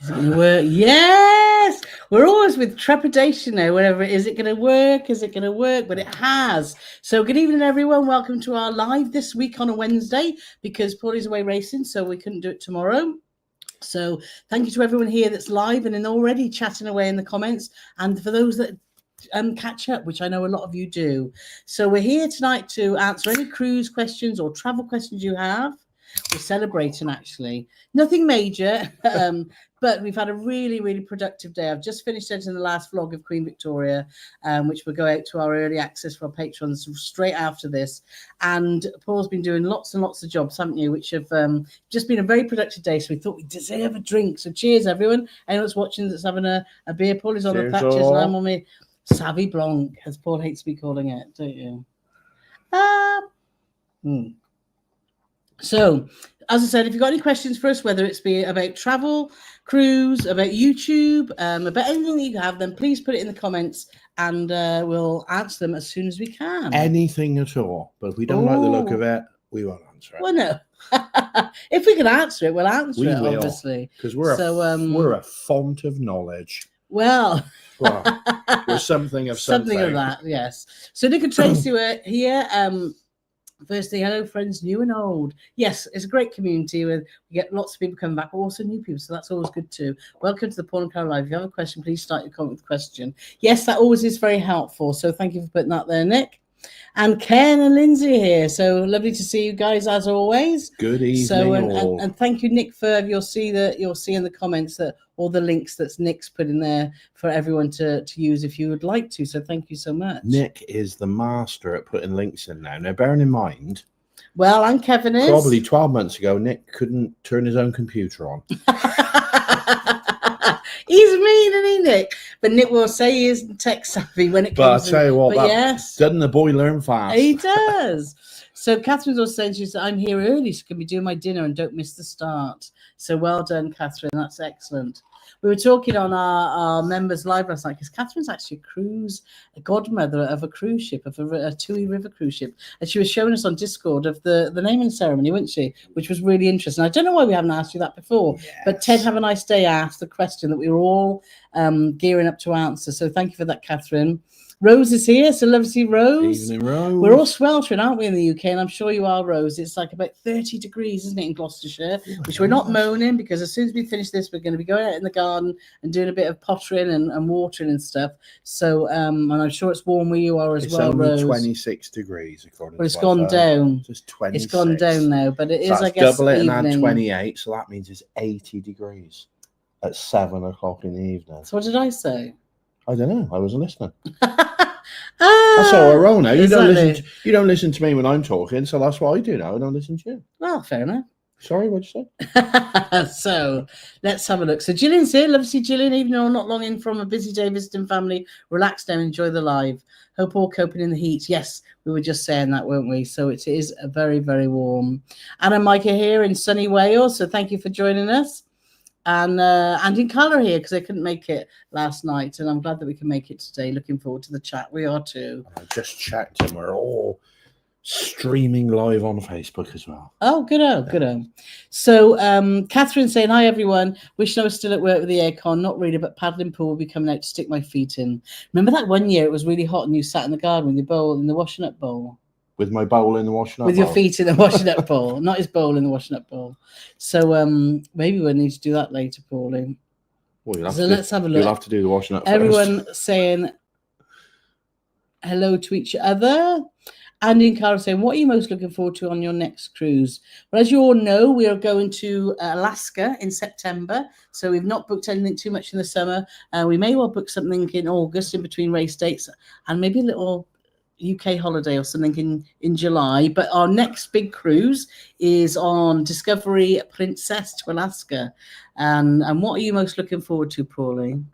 Is it going to work? Yes! We're always with trepidation now, whatever it is. Is it going to work? Is it going to work? But it has. So good evening, everyone. Welcome to our live this week on a Wednesday because Paulie's away racing, so we couldn't do it tomorrow. So thank you to everyone here that's live and already chatting away in the comments. And for those that catch up, which I know a lot of you do. So we're here tonight to answer any cruise questions or travel questions you have. We're celebrating, actually. Nothing major, but we've had a really, really productive day. I've just finished editing the last vlog of Queen Victoria, which will go out to our early access for our patrons straight after this. And Paul's been doing lots and lots of jobs, haven't you, which have just been a very productive day. So we thought we deserve a drink. So cheers, everyone. Anyone that's watching that's having a beer, Paul is on the patches and I'm on my Savvy Blanc, as Paul hates to be calling it, don't you? So, as I said, if you've got any questions for us, whether it's be about travel, cruise, about YouTube, about anything that you have, then please put it in the comments and we'll answer them as soon as we can. Anything at all. But if we don't like the look of it, we won't answer it. Well, no. If we can answer it, we'll answer it, obviously. Because we're a font of knowledge. Well, we're something of that, yes. So Nick and Tracy were here. Firstly, hello, friends, new and old. Yes, it's a great community where we get lots of people coming back, but also new people, so that's always good too. Welcome to the Paul and Carole Live. If you have a question, please start your comment with a question. Yes, that always is very helpful, so thank you for putting that there, Nick. And Ken and Lindsay here, so lovely to see you guys as always. Good evening, so all. And thank you, Nick, for you'll see in the comments that all the links that Nick's put in there for everyone to use if you would like to. So thank you so much. Nick is the master at putting links in now. Now, bearing in mind, well, and Kevin is probably 12 months ago, Nick couldn't turn his own computer on. He's mean, isn't he, Nick? But Nick will say he isn't tech savvy when it comes to... But I'll tell you what, yes, doesn't the boy learn fast? He does. So Catherine's also saying, she said, I'm here early, so can be doing my dinner and don't miss the start. So well done, Catherine. That's excellent. We were talking on our members live last night because Catherine's actually a godmother of a cruise ship, of a Tui River cruise ship. And she was showing us on Discord of the naming ceremony, wasn't she? Which was really interesting. I don't know why we haven't asked you that before, yes. But Ted Have a Nice Day asked the question that we were all gearing up to answer. So thank you for that, Catherine. Rose is here, so lovely to see Rose. Evening, Rose. We're all sweltering, aren't we, in the UK? And I'm sure you are, Rose. It's like about 30 degrees, isn't it, in Gloucestershire? Which we're not moaning because as soon as we finish this, we're going to be going out in the garden and doing a bit of pottering and watering and stuff. So, and I'm sure it's warm where you are as well, Rose. It's only 26 degrees, according to it's gone down. It's 26. It's gone down now, but it is, I guess, double it evening. And add 28, so that means it's 80 degrees at 7 o'clock in the evening. So what did I say? I don't know. I wasn't listening. That's all I roll now. You don't listen to me when I'm talking, so that's what I do now. I don't listen to you. Well, fair enough. Sorry, what'd you say? So let's have a look. So Gillian's here. Love to see Gillian, even though not long in from a busy day visiting family. Relax now, enjoy the live. Hope all coping in the heat. Yes, we were just saying that, weren't we? So it is very, very warm. Anna and Micah here in sunny Wales. So thank you for joining us. And in colour here because they couldn't make it last night, and I'm glad that we can make it today. Looking forward to the chat. We are too. I just checked, and we're all streaming live on Facebook as well. Oh, good. So Catherine saying hi everyone. Wishing I was still at work with the aircon. Not really, but paddling pool will be coming out to stick my feet in. Remember that one year it was really hot and you sat in the garden with your bowl in the washing up bowl. With my bowl in the washing up bowl. With your feet in the washing up bowl, not his bowl in the washing up bowl. So maybe we'll need to do that later, Paulie. Well, let's have a look. You'll have to do the washing up Everyone first. saying hello to each other. Andy and Carole saying, what are you most looking forward to on your next cruise? Well, as you all know, we are going to Alaska in September. So we've not booked anything too much in the summer. We may well book something in August in between race dates and maybe a little UK holiday or something in July, but our next big cruise is on Discovery Princess to Alaska. And what are you most looking forward to, Paulie?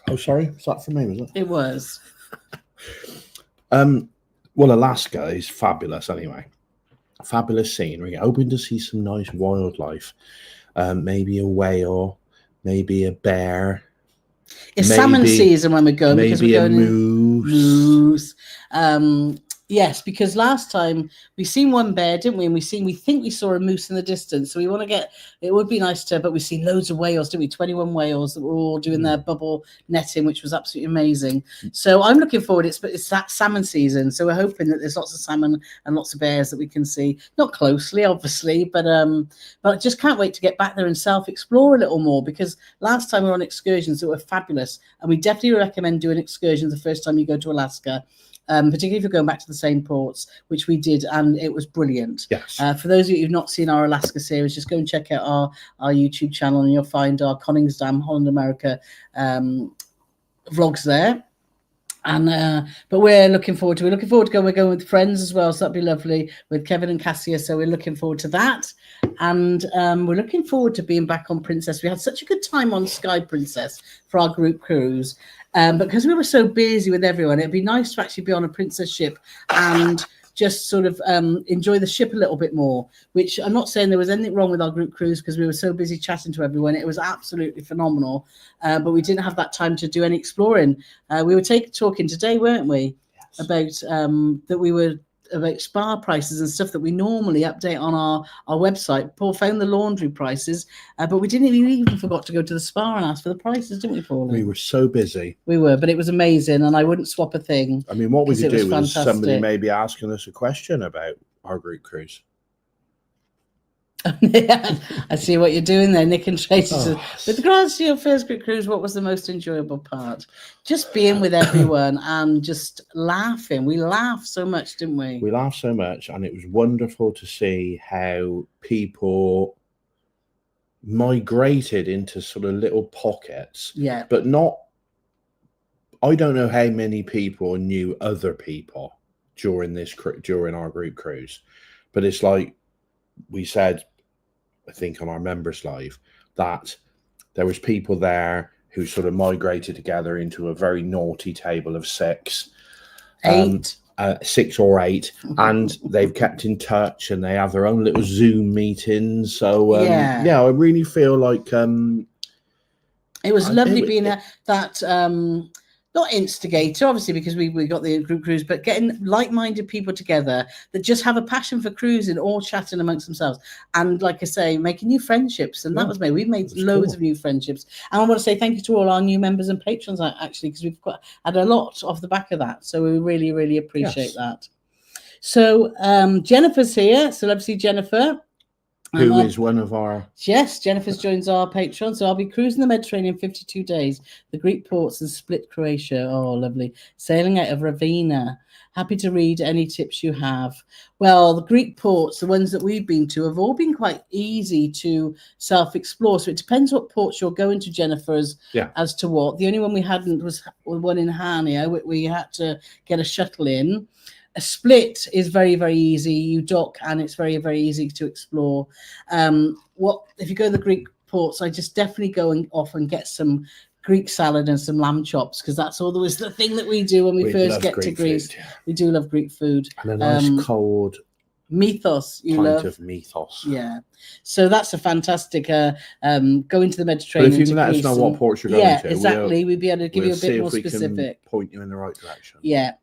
Oh, sorry, was that for me, was it? It was. Well, Alaska is fabulous anyway. Fabulous scenery. Hoping to see some nice wildlife. Maybe a whale, maybe a bear. It's salmon season when we go because we're going moose. Yes, because last time we seen one bear, didn't we? And we think we saw a moose in the distance. So we want to get. It would be nice but we seen loads of whales, didn't we? 21 whales that were all doing their bubble netting, which was absolutely amazing. So I'm looking forward. It's that salmon season, so we're hoping that there's lots of salmon and lots of bears that we can see, not closely, obviously, but just can't wait to get back there and self-explore a little more. Because last time we were on excursions that were fabulous, and we definitely recommend doing excursions the first time you go to Alaska. Particularly if you're going back to the same ports, which we did, and it was brilliant. Yes. For those of you who've not seen our Alaska series, just go and check out our YouTube channel, and you'll find our Koningsdam, Holland America vlogs there. And but we're looking forward to going. We're going with friends as well, so that'd be lovely with Kevin and Cassia. So we're looking forward to that, and we're looking forward to being back on Princess. We had such a good time on Sky Princess for our group cruise, but because we were so busy with everyone, it'd be nice to actually be on a Princess ship and just sort of enjoy the ship a little bit more, which I'm not saying there was anything wrong with our group cruise because we were so busy chatting to everyone. It was absolutely phenomenal, but we didn't have that time to do any exploring. We were talking today, weren't we, yes. about that we were about spa prices and stuff that we normally update on our website. Paul found the laundry prices, but we even forgot to go to the spa and ask for the prices, didn't we, Paul? We were so busy. We were, but it was amazing, and I wouldn't swap a thing. I mean, what we could do was fantastic. Somebody maybe asking us a question about our group cruise. Yeah, I see what you're doing there, Nick and Tracy. With regards to your first group cruise, what was the most enjoyable part? Just being with everyone and just laughing. We laughed so much, didn't we? We laughed so much, and it was wonderful to see how people migrated into sort of little pockets. Yeah. But not, I don't know how many people knew other people during our group cruise, but it's like we said, I think on our members live, that there was people there who sort of migrated together into a very naughty table of 6 or 8, and they've kept in touch, and they have their own little Zoom meetings. So I really feel like it was lovely being that not instigator, obviously, because we got the group cruise, but getting like-minded people together that just have a passion for cruising, all chatting amongst themselves, and like I say, making new friendships. And that was made. We've made loads of new friendships, and I want to say thank you to all our new members and patrons, actually, because we've had a lot off the back of that. So we really, really appreciate that. So Jennifer's here, so love to see Jennifer. Who is one of our... Yes, Jennifer's joins our Patreon. So I'll be cruising the Mediterranean 52 days, the Greek ports and Split, Croatia. Oh, lovely. Sailing out of Ravenna. Happy to read any tips you have. Well, the Greek ports, the ones that we've been to, have all been quite easy to self-explore. So it depends what ports you're going to, Jennifer, as to what. The only one we hadn't was one in Hania. We had to get a shuttle in. A Split is very, very easy. You dock, and it's very, very easy to explore. If you go to the Greek ports, I just definitely go off and get some Greek salad and some lamb chops, because that's always the thing that we do when we first get to Greece. Food, yeah. We do love Greek food. And a nice cold mythos. Pint of mythos. Yeah. So that's a fantastic going to the Mediterranean. But if you can let us know what ports you're going to. Yeah, exactly. We'd be able to give you a bit more specific. Point you in the right direction. Yeah.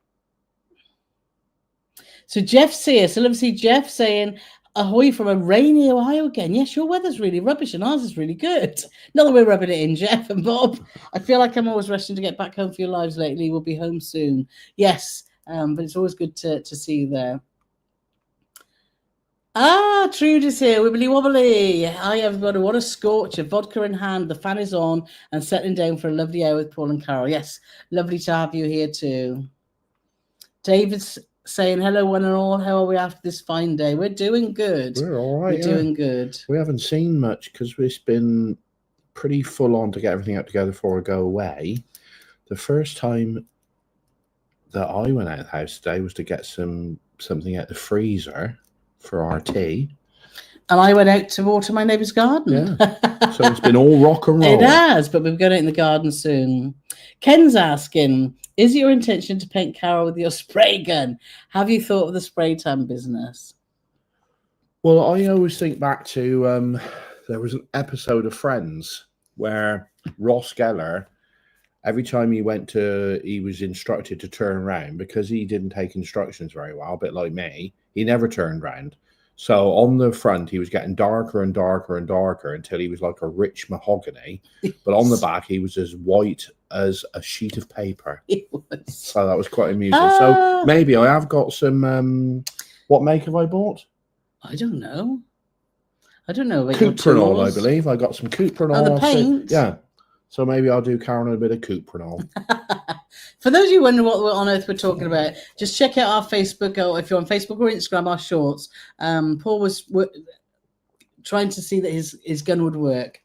So Jeff's here. So love to see Jeff saying ahoy from a rainy Ohio again. Yes, your weather's really rubbish and ours is really good. Not that we're rubbing it in, Jeff and Bob. I feel like I'm always rushing to get back home for your lives lately. We'll be home soon. Yes, but it's always good to see you there. Trudy's here. Wibbly wobbly. Hi, everybody. What a scorcher. Vodka in hand. The fan is on and settling down for a lovely hour with Paul and Carole. Yes, lovely to have you here too. David's saying hello, one and all. How are we after this fine day? We're doing good. We're all right. We're doing good. We haven't seen much because we've been pretty full on to get everything up together before I go away. The first time that I went out of the house today was to get something out the freezer for our tea. And I went out to water my neighbour's garden. Yeah. So it's been all rock and roll. It has, but we've got it in the garden soon. Ken's asking, is it your intention to paint Carole with your spray gun? Have you thought of the spray tan business? Well, I always think back to there was an episode of Friends where Ross Geller every time he was instructed to turn around, because he didn't take instructions very well, a bit like me, he never turned round. So on the front, he was getting darker and darker and darker until he was like a rich mahogany. But on the back, he was as white as a sheet of paper. It was. So that was quite amusing. So maybe I have got some. What make have I bought? I don't know. About Cuprinol, I believe. I got some Cuprinol. Oh, the paint? Yeah. So maybe I'll do Carole a bit of Cuprinol. For those of you who wonder what on earth we're talking about, just check out our Facebook, or if you're on Facebook or Instagram, our shorts. Paul was trying to see that his gun would work,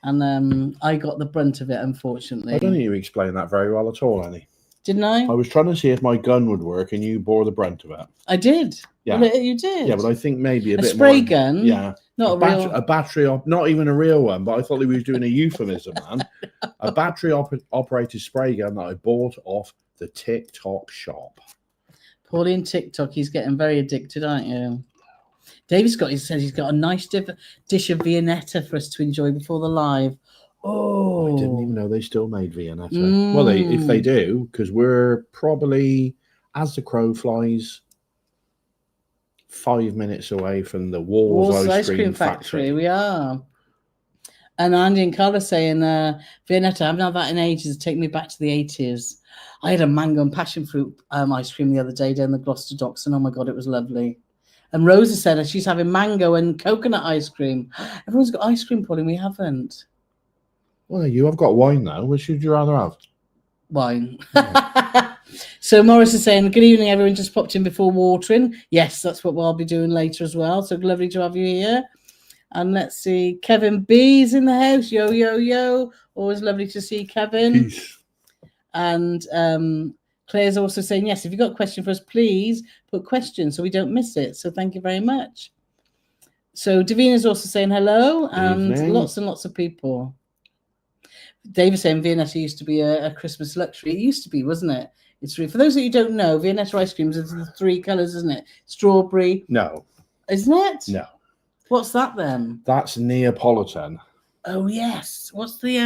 and I got the brunt of it, unfortunately. I don't think you explained that very well at all, Annie. Didn't I? I was trying to see if my gun would work, and you bore the brunt of it. I did. Yeah, well, you did. Yeah, but I think maybe a bit spray more, gun. Yeah, not a battery, not even a real one. But I thought he was doing a euphemism, man. A battery operated spray gun that I bought off the TikTok shop. Paulie and TikTok, he's getting very addicted, aren't you? David's says he's got a nice dish of Viennetta for us to enjoy before the live. Oh, I didn't even know they still made Viennetta. Well, if they do, because we're probably, as the crow flies, 5 minutes away from the Walls Ice Cream Factory. We are. And Andy and Carla saying, Viennetta, I haven't had that in ages. Take me back to the 80s. I had a mango and passion fruit ice cream the other day down the Gloucester Docks, and oh my God, it was lovely. And Rosa said she's having mango and coconut ice cream. Everyone's got ice cream, Pauline. We haven't. Well, you have got wine now. Which would you rather have? Wine. So Morris is saying, good evening, everyone. Just popped in before watering. Yes, that's what I'll be doing later as well. So lovely to have you here. And let's see, Kevin B's in the house. Yo, yo, yo. Always lovely to see Kevin. Peace. And Claire's also saying, yes, if you've got a question for us, please put questions so we don't miss it. So thank you very much. So Davina's also saying hello, and lots of people. David's saying Viennetta used to be a Christmas luxury. It used to be, wasn't it? It's for those of you who don't know, Viennetta ice creams are the three colours, isn't it? Strawberry. No. Isn't it? No. What's that then? That's Neapolitan. Oh yes. What's the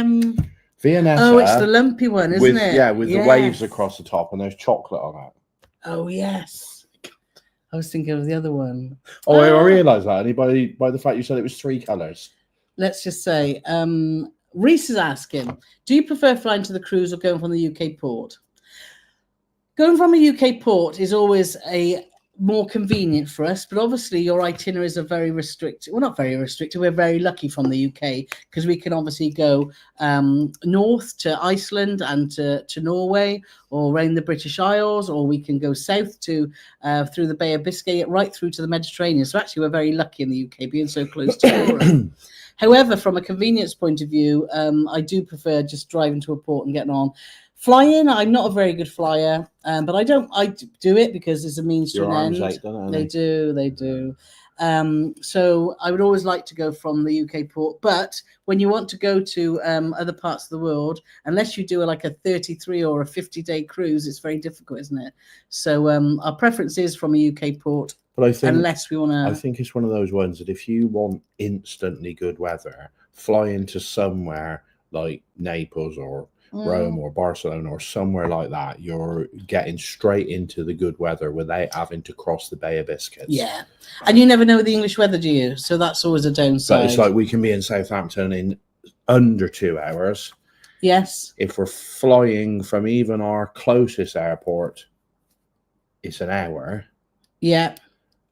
Viennetta? Oh, it's the lumpy one, isn't it? Yeah, with the waves across the top, and there's chocolate on it. Oh yes. I was thinking of the other one. Oh, I realised that. Anybody by the fact you said it was three colours. Let's just say, Reese is asking, do you prefer flying to the cruise or going from the UK port? Going from a UK port is always more convenient for us, but obviously your itineraries are very restricted. Well, not very restricted. We're very lucky from the UK because we can obviously go north to Iceland and to Norway, or around the British Isles, or we can go south to through the Bay of Biscay right through to the Mediterranean. So actually we're very lucky in the UK being so close to Europe. However, from a convenience point of view, I do prefer just driving to a port and getting on. Flying, I'm not a very good flyer, but I do it because it's a means to an end. They do. So I would always like to go from the UK port, but when you want to go to other parts of the world, unless you do like a 33 or a 50-day cruise, it's very difficult, isn't it? So our preference is from a UK port. But I think, unless we want to, I think it's one of those ones that if you want instantly good weather, fly into somewhere like Naples or Rome or Barcelona or somewhere like that, you're getting straight into the good weather without having to cross the Bay of Biscay. Yeah, and you never know the English weather, do you? So that's always a downside. But it's like we can be in Southampton in under 2 hours. Yes. If we're flying from even our closest airport, it's an hour. Yeah.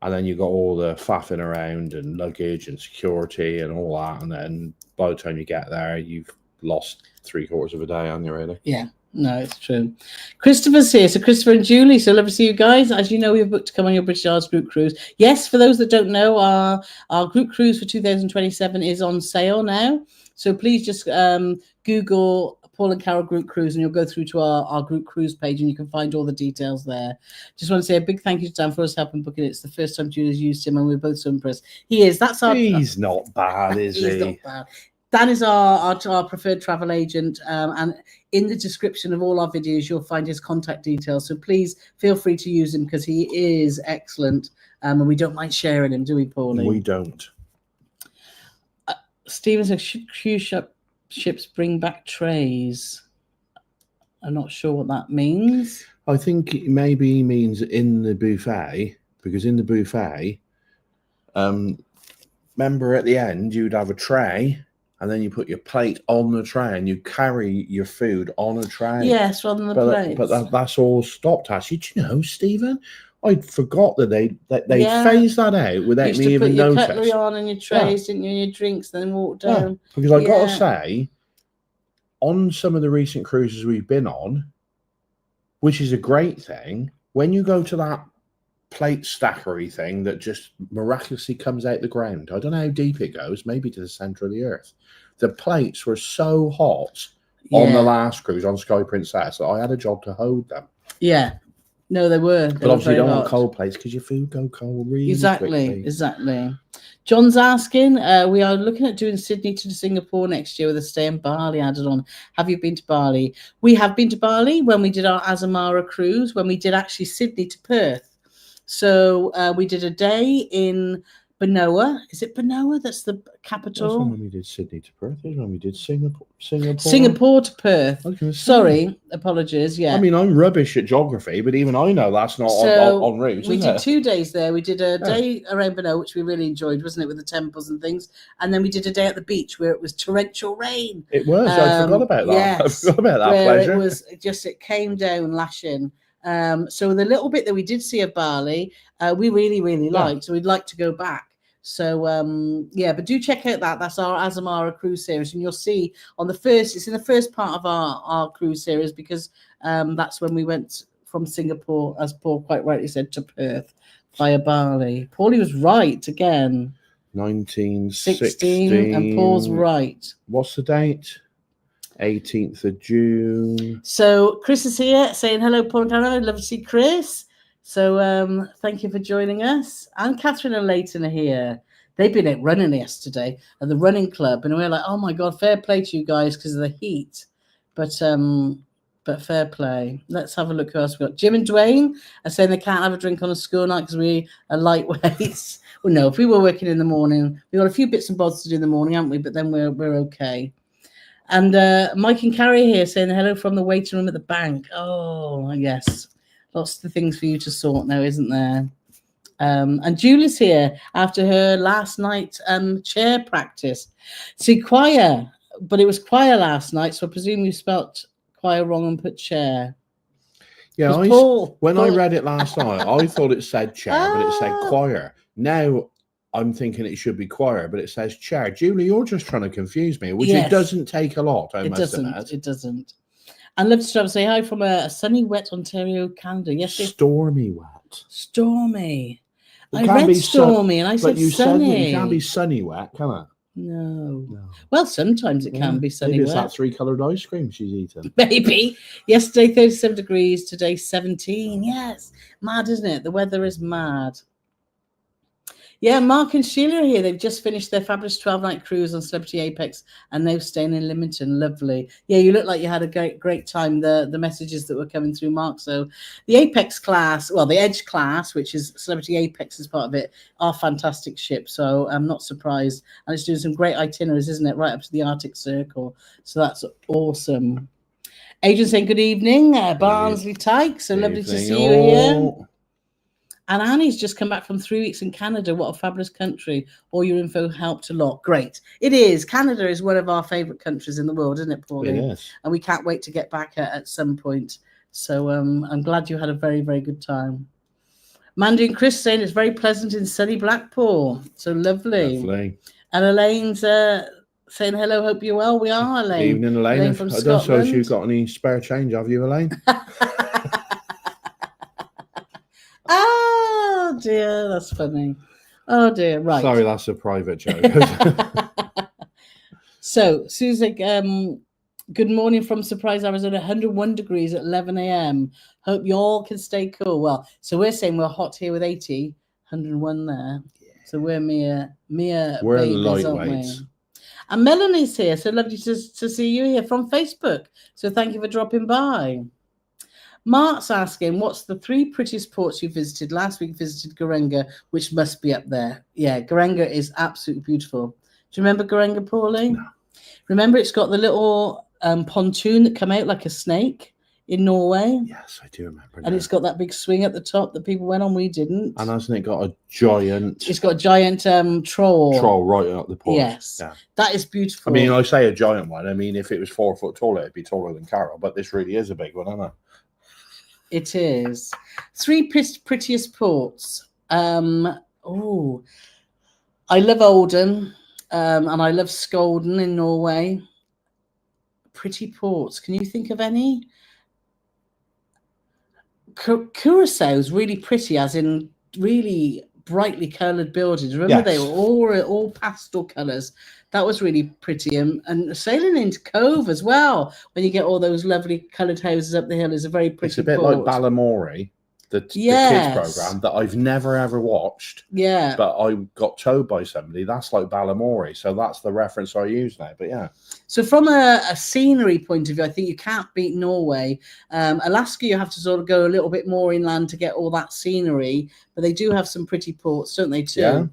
And then you've got all the faffing around and luggage and security and all that. And then by the time you get there, you've lost 3/4 of a day, haven't you, really? Yeah, no, it's true. Christopher's here. So Christopher and Julie, so lovely to see you guys. As you know, we've booked to come on your British Isles group cruise. Yes, for those that don't know, our group cruise for 2027 is on sale now. So please just Google Paul and Carole group cruise and you'll go through to our group cruise page and you can find all the details there. Just want to say a big thank you to Dan for us helping book it. It's the first time Julie's used him and we're both so impressed. He is. He's not bad, is he? He's not bad. Dan is our preferred travel agent, and in the description of all our videos, you'll find his contact details. So please feel free to use him because he is excellent, and we don't mind sharing him, do we, Paulie? We don't. Stephen says, should cruise ships bring back trays? I'm not sure what that means. I think it maybe means in the buffet, because in the buffet, remember at the end you'd have a tray, and then you put your plate on the tray, and you carry your food on a tray. Yes, rather than the plates. But that's all stopped. Actually, do you know, Stephen? I forgot that they Yeah. phased that out without used me to even put your notice. cutlery on and your trays, didn't you, and your drinks, then walk Yeah, down. because I got to say, on some of the recent cruises we've been on, which is a great thing, when you go to that plate stackery thing that just miraculously comes out the ground, I don't know how deep it goes, maybe to the center of the earth. The plates were so hot on the last cruise on Sky Princess that I had a job to hold them. Yeah. No, they were. But obviously, you don't want cold plates because your food go cold really quickly. Exactly. John's asking, we are looking at doing Sydney to Singapore next year with a stay in Bali added on. Have you been to Bali? We have been to Bali when we did our Azamara cruise, when we did actually Sydney to Perth. So we did a day in Benoa. Is it Benoa? That's the capital. That's when we did Sydney to Perth. That's when we did Singapore. Singapore to Perth. Sorry, apologies. Yeah. I mean, I'm rubbish at geography, but even I know that's not on route. We did 2 days there. We did a day around Benoa, which we really enjoyed, wasn't it, with the temples and things? And then we did a day at the beach where it was torrential rain. It was. I forgot about that. Yes, I forgot about that pleasure. It came down lashing. So the little bit that we did see of Bali, we really, really liked. So we'd like to go back. So but do check out that. That's our Azamara cruise series, and you'll see on the first. It's in the first part of our cruise series because that's when we went from Singapore, as Paul quite rightly said, to Perth via Bali. Paulie was right again. 1916, and Paul's right. What's the date? 18th of June. So Chris is here saying hello, Paul and Carole. I'd love to see Chris. So thank you for joining us. And Catherine and Leighton are here. They've been out running yesterday at the running club, and we're like, oh my god, fair play to you guys because of the heat. But fair play. Let's have a look who else we got. Jim and Dwayne are saying they can't have a drink on a school night because we are lightweights. Well, no, if we were working in the morning, we've got a few bits and bobs to do in the morning, haven't we? But then we're okay. And Mike and Carrie here saying hello from the waiting room at the bank. Oh, yes. Lots of things for you to sort now, isn't there? And Julie's here after her last night chair practice. See, choir, but it was choir last night, so I presume you spelt choir wrong and put chair. Yeah, I read it last night, I thought it said chair, but it said choir. Now I'm thinking it should be choir, but it says chair. Julie, you're just trying to confuse me, which it doesn't take a lot, I must admit. It doesn't. And love to say hi from a sunny, wet Ontario, Canada. Yes, stormy wet. Stormy. I read stormy and I said sunny. It can't be sunny wet, can it? No. Well, sometimes it can be sunny maybe wet. It's that 3-coloured ice cream she's eating. Maybe. Yesterday, 37 degrees. Today, 17. Yes. Mad, isn't it? The weather is mad. Yeah, Mark and Sheila are here. They've just finished their fabulous 12-night cruise on Celebrity Apex, and they're staying in Leamington. Lovely. Yeah, you look like you had a great time. The messages that were coming through, Mark. So the Apex class, well, the Edge class, which is Celebrity Apex is part of it, are fantastic ships. So I'm not surprised. And it's doing some great itineraries, isn't it? Right up to the Arctic Circle. So that's awesome. Adrian saying good evening. Barnsley Tyke. So lovely to see you here. And Annie's just come back from 3 weeks in Canada. What a fabulous country. All your info helped a lot. Great. It is. Canada is one of our favourite countries in the world, isn't it, Pauline? Yes. And we can't wait to get back at some point. So I'm glad you had a very, very good time. Mandy and Chris saying it's very pleasant in sunny Blackpool. So lovely. Lovely. And Elaine's saying hello, hope you're well. We are, Elaine. Evening, Elaine. Elaine from I Scotland. don't suppose you've got any spare change, have you, Elaine? Oh dear, that's funny. Oh dear, right. Sorry, that's a private joke. So, Susan, good morning from Surprise, Arizona. 101 degrees at 11 a.m. Hope you all can stay cool. Well, so we're saying we're hot here with 80, 101 there. Yeah. So we're mere babies, lightweights. And Melanie's here. So lovely to see you here from Facebook. So thank you for dropping by. Mark's asking, what's the 3 prettiest ports you visited? Last week visited Gorenga, which must be up there. Yeah, Gorenga is absolutely beautiful. Do you remember Gorenga, Pauline? No. Remember, it's got the little pontoon that come out like a snake. in Norway. Yes, I do remember. And it's got that big swing at the top that people went on. We didn't. And hasn't it got a giant? It's got a giant troll. Troll right up the porch. Yes, yeah. That is beautiful. I mean, I say a giant one. I mean, if it was 4 foot tall, it'd be taller than Carole. But this really is a big one, isn't it? It is. 3 prettiest ports. Oh, I love Olden, and I love Skolden in Norway. Pretty ports. Can you think of any? Curacao is really pretty, as in really brightly coloured buildings. Remember, they were all pastel colours. That was really pretty. And sailing into Cove as well, when you get all those lovely coloured houses up the hill, is a very pretty. It's a bit port. like Balamory, the kids program that I've never ever watched. Yeah, but I got told by somebody that's like Balamory, so that's the reference I use now. But yeah. So from a scenery point of view, I think you can't beat Norway. Alaska, you have to sort of go a little bit more inland to get all that scenery, but they do have some pretty ports, don't they, too? Yeah.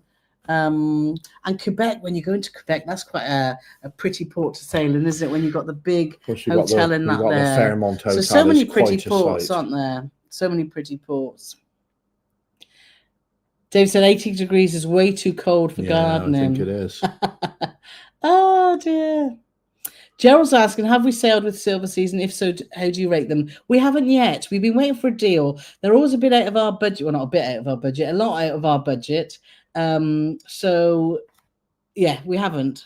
And Quebec, when you go into Quebec, that's quite a pretty port to sail in, isn't it? When you've got the big hotel in that there. The Fairmont Hotel. So many pretty ports, aren't there? So many pretty ports. Dave said 80 degrees is way too cold for gardening. I think it is. Oh, dear. Gerald's asking, have we sailed with Silver Season? If so, how do you rate them? We haven't yet. We've been waiting for a deal. They're always a bit out of our budget. Well, not a bit out of our budget, a lot out of our budget. So, yeah, we haven't.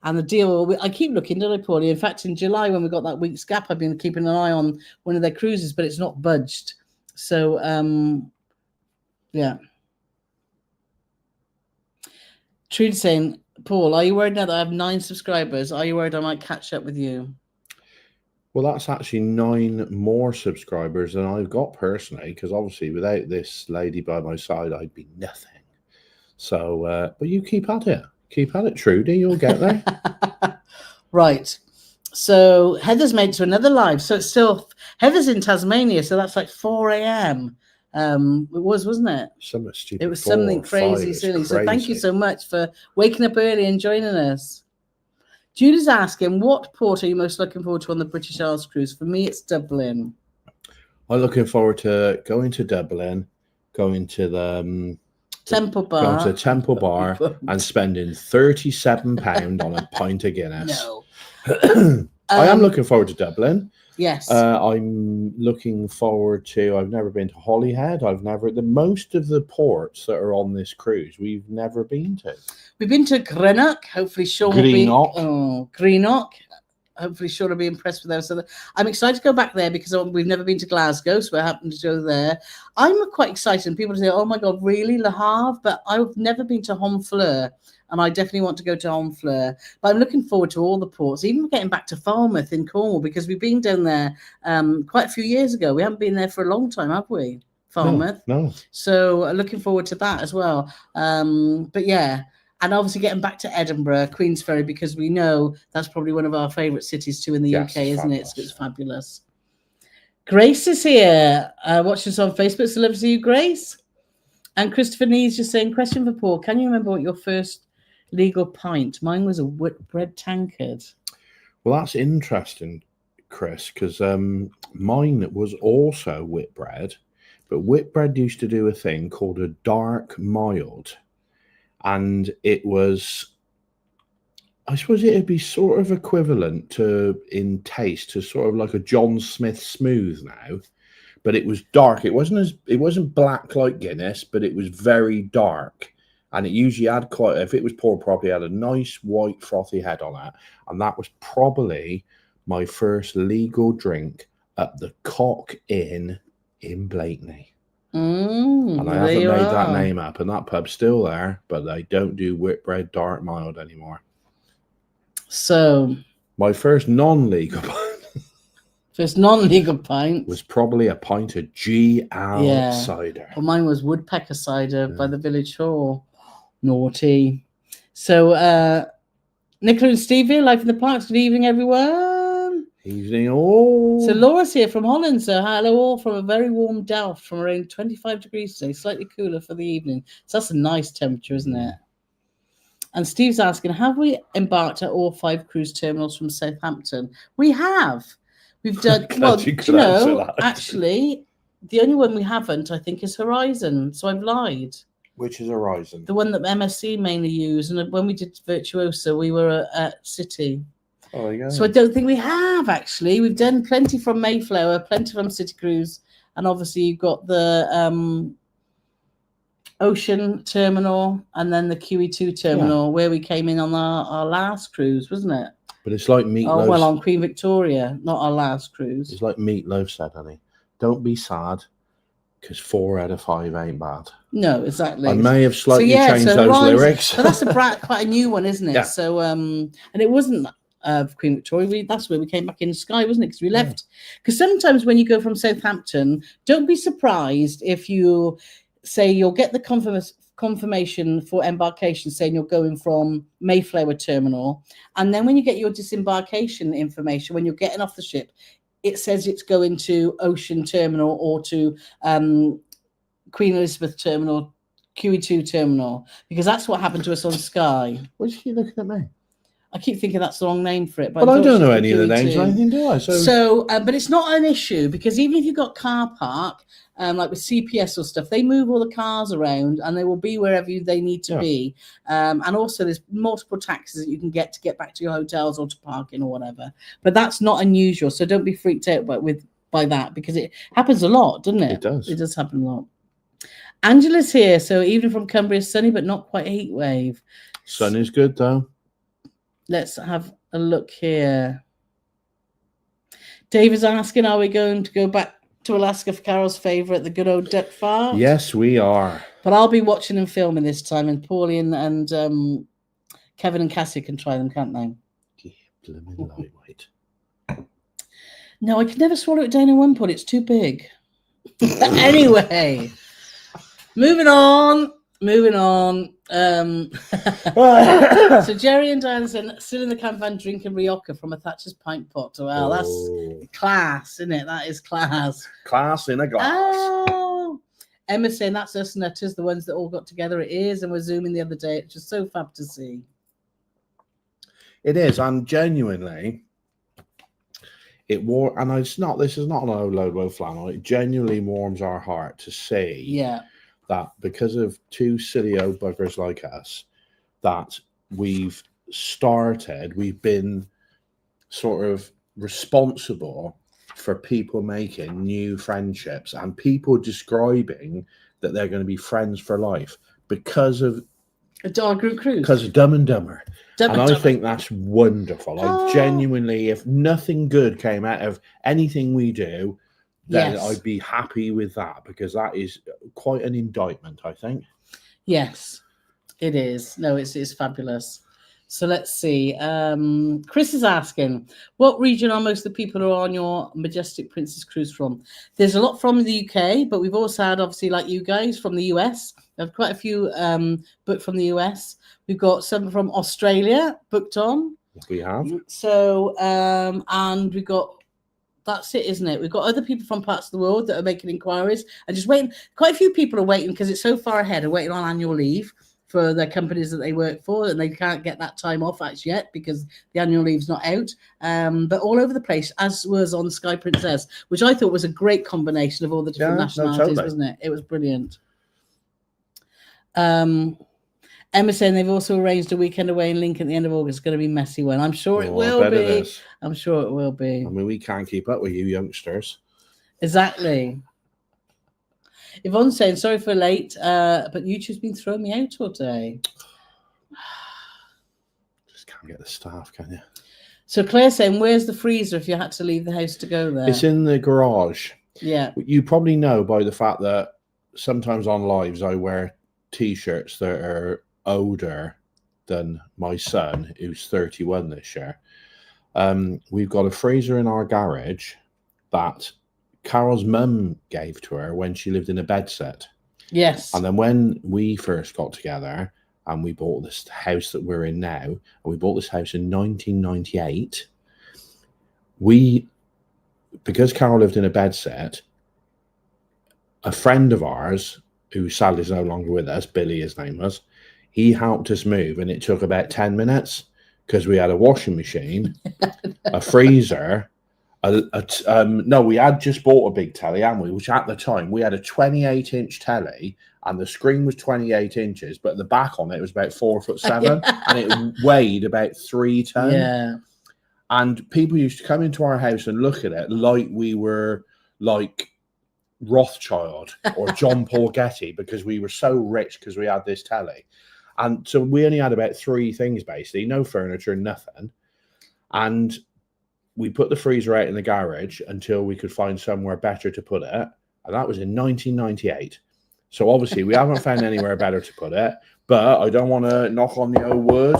And the deal, I keep looking, don't I, Paulie? In fact, in July, when we got that week's gap, I've been keeping an eye on one of their cruises, but it's not budged. So, yeah. Trude saying, Paul, are you worried now that I have 9 subscribers? Are you worried I might catch up with you? Well, that's actually 9 more subscribers than I've got personally, because obviously without this lady by my side, I'd be nothing. So, but you keep at it. Keep at it, Trudy. You'll get there. Right. So Heather's made to another live. So it's still, Heather's in Tasmania, so that's like 4 a.m. It was, wasn't it? Something stupid. It was something crazy silly. So thank you so much for waking up early and joining us. Julie's asking, what port are you most looking forward to on the British Isles cruise? For me, it's Dublin. I'm looking forward to going to Dublin, going to the Temple Bar. Going to Temple Bar and spending £37 on a pint of Guinness. No. I am looking forward to Dublin. Yes. I'm looking forward to, I've never been to Holyhead. Most of the ports that are on this cruise, we've never been to. We've been to Greenock. Hopefully Sean will be... Greenock. Hopefully Sean will be impressed with those. So I'm excited to go back there because we've never been to Glasgow, so I happen to go there. I'm quite excited. And people say, oh my God, really, Le Havre? But I've never been to Honfleur, and I definitely want to go to Honfleur. But I'm looking forward to all the ports, even getting back to Falmouth in Cornwall, because we've been down there quite a few years ago. We haven't been there for a long time, have we? Falmouth. No. So looking forward to that as well. But yeah. And obviously getting back to Edinburgh, Queensferry, because we know that's probably one of our favourite cities too in the UK, isn't it? It's fabulous. Grace is here, watching us on Facebook. So love to see you, Grace. And Christopher Nees just saying, question for Paul. Can you remember what your first legal pint? Mine was a Whitbread tankard. Well, that's interesting, Chris, because mine was also Whitbread, but Whitbread used to do a thing called a dark mild. And it was, I suppose it'd be sort of equivalent to, in taste, to sort of like a John Smith Smooth now, but it was dark. It wasn't black like Guinness, but it was very dark. And it usually had quite, if it was poured properly, it had a nice white frothy head on it. And that was probably my first legal drink at the Cock Inn in Blakeney. And I haven't made that name up, and that pub's still there, but they don't do Whitbread dark mild anymore. So my first non-legal pint was probably a pint of GL cider. Well, mine was woodpecker cider by the village hall. Naughty. So Nicola and Steve here, live in the parks. Good evening, everyone. Evening all. So Laura's here from Holland. So hello all from a very warm Delft, from around 25 degrees today, slightly cooler for the evening. So that's a nice temperature, isn't it? And Steve's asking, have we embarked at all 5 cruise terminals from Southampton? We have. We've done, well, do you know, actually, the only one we haven't, I think, is Horizon. So I've lied. Which is Horizon? The one that MSC mainly use. And when we did Virtuosa, we were at City. Oh, yeah. So I don't think we have, actually. We've done plenty from Mayflower, plenty from City Cruise. And obviously, you've got the Ocean Terminal and then the QE2 Terminal, where we came in on our last cruise, wasn't it? But it's like Meatloaf. Oh, well, on Queen Victoria, not our last cruise. It's like Meatloaf said, honey. Don't be sad, because 4 out of 5 ain't bad. No, exactly. I may have slightly changed those lyrics. But that's quite a new one, isn't it? Yeah. So, and it wasn't Queen Victoria. That's where we came back in Sky, wasn't it? Because we left. Because sometimes when you go from Southampton, don't be surprised if you say you'll get the confirmation for embarkation saying you're going from Mayflower Terminal, and then when you get your disembarkation information when you're getting off the ship, it says it's going to Ocean Terminal or to Queen Elizabeth Terminal, QE2 Terminal, because that's what happened to us on Sky. What are you looking at me? I keep thinking that's the wrong name for it. But I don't know any of the names or anything, do I? So, but it's not an issue, because even if you've got car park, like with CPS or stuff, they move all the cars around and they will be wherever they need to be. And also there's multiple taxis that you can get to get back to your hotels or to park in or whatever. But that's not unusual. So don't be freaked out by that, because it happens a lot, doesn't it? It does. It does happen a lot. Angela's here. So even from Cumbria, sunny, but not quite a heat wave. Sun is good, though. Let's have a look here. Dave is asking, are we going to go back to Alaska for Carol's favourite, the good old duck fart? Yes, we are. But I'll be watching and filming this time, and Paulie and Kevin and Cassie can try them, can't they? Yeah, blooming lightweight. No, I could never swallow it down in one pot. It's too big. Anyway, moving on. So Jerry and Diana said, still in the campan drinking Rioja from a Thatcher's pint pot. Well, that's class, isn't it? That is class. Class in a glass. Oh. Emma's saying that's us nutters, the ones that all got together. It is, and we're zooming the other day. It's just so fab to see. It is, and genuinely, it wore, and it's not. This is not an old low flannel. It genuinely warms our heart to see that because of two silly old buggers like us, that we've been sort of responsible for people making new friendships and people describing that they're going to be friends for life because of a dog group cruise, because of Dumb and Dumber. I think that's wonderful. I genuinely, if nothing good came out of anything we do, then I'd be happy with that, because that is quite an indictment, I think. Yes, it is. No, it's fabulous. So let's see. Chris is asking, what region are most of the people who are on your Majestic Princess cruise from? There's a lot from the UK, but we've also had, obviously, like you guys, from the US. We have quite a few booked from the US. We've got some from Australia booked on. We have. So, and we've got, that's it, isn't it? We've got other people from parts of the world that are making inquiries and just waiting. Quite a few people are waiting because it's so far ahead, are waiting on annual leave for the companies that they work for, and they can't get that time off actually yet because the annual leave's not out. But all over the place, as was on Sky Princess, which I thought was a great combination of all the different nationalities, wasn't it? It was brilliant. Emma saying they've also arranged a weekend away in Lincoln at the end of August. It's going to be a messy one. I'm sure it will be. I'm sure it will be. I mean, we can't keep up with you youngsters. Exactly. Yvonne's saying, sorry for late, but YouTube's been throwing me out all day. Just can't get the staff, can you? So Claire's saying, where's the freezer if you had to leave the house to go there? It's in the garage. Yeah. You probably know by the fact that sometimes on lives I wear T-shirts that are older than my son, who's 31 this year. We've got a freezer in our garage that Carol's mum gave to her when she lived in a bed set. Yes. And then when we first got together and we bought this house that we're in now, and we bought this house in 1998, because Carol lived in a bed set, a friend of ours, who sadly is no longer with us, Billy his name was, he helped us move, and it took about 10 minutes because we had a washing machine, a freezer, No, we had just bought a big telly, hadn't we? Which at the time we had a 28-inch telly, and the screen was 28 inches, but the back on it was about 4'7", and it weighed about 3 tons. Yeah. And people used to come into our house and look at it like we were like Rothschild or John Paul Getty, because we were so rich because we had this telly. And so we only had about 3 things, basically, no furniture, nothing. And we put the freezer out in the garage until we could find somewhere better to put it. And that was in 1998. So obviously we haven't found anywhere better to put it, but I don't want to knock on the old wood.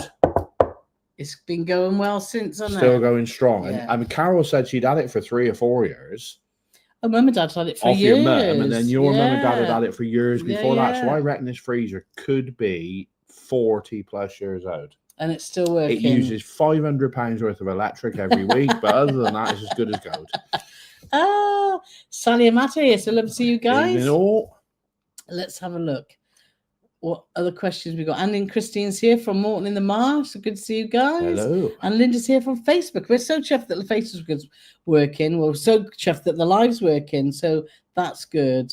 It's been going well since, hasn't Still it? going strong. Yeah. And Carole said she'd had it for 3 or 4 years. Oh, Mum and Dad had it for Off years. your mum, and then your mum and dad had had it for years before that. So yeah. I reckon this freezer could be 40 plus years old. And it's still working. It uses £500 worth of electric every week, but other than that, it's as good as gold. Oh, Sally and Matt here. So love to see you guys. Evening all. Let's have a look. What other questions we got? Andy and Christine's here from Morton in the Marsh. So good to see you guys. Hello. And Linda's here from Facebook. We're so chuffed that the Facebook's working. We're so chuffed that the live's working. So that's good.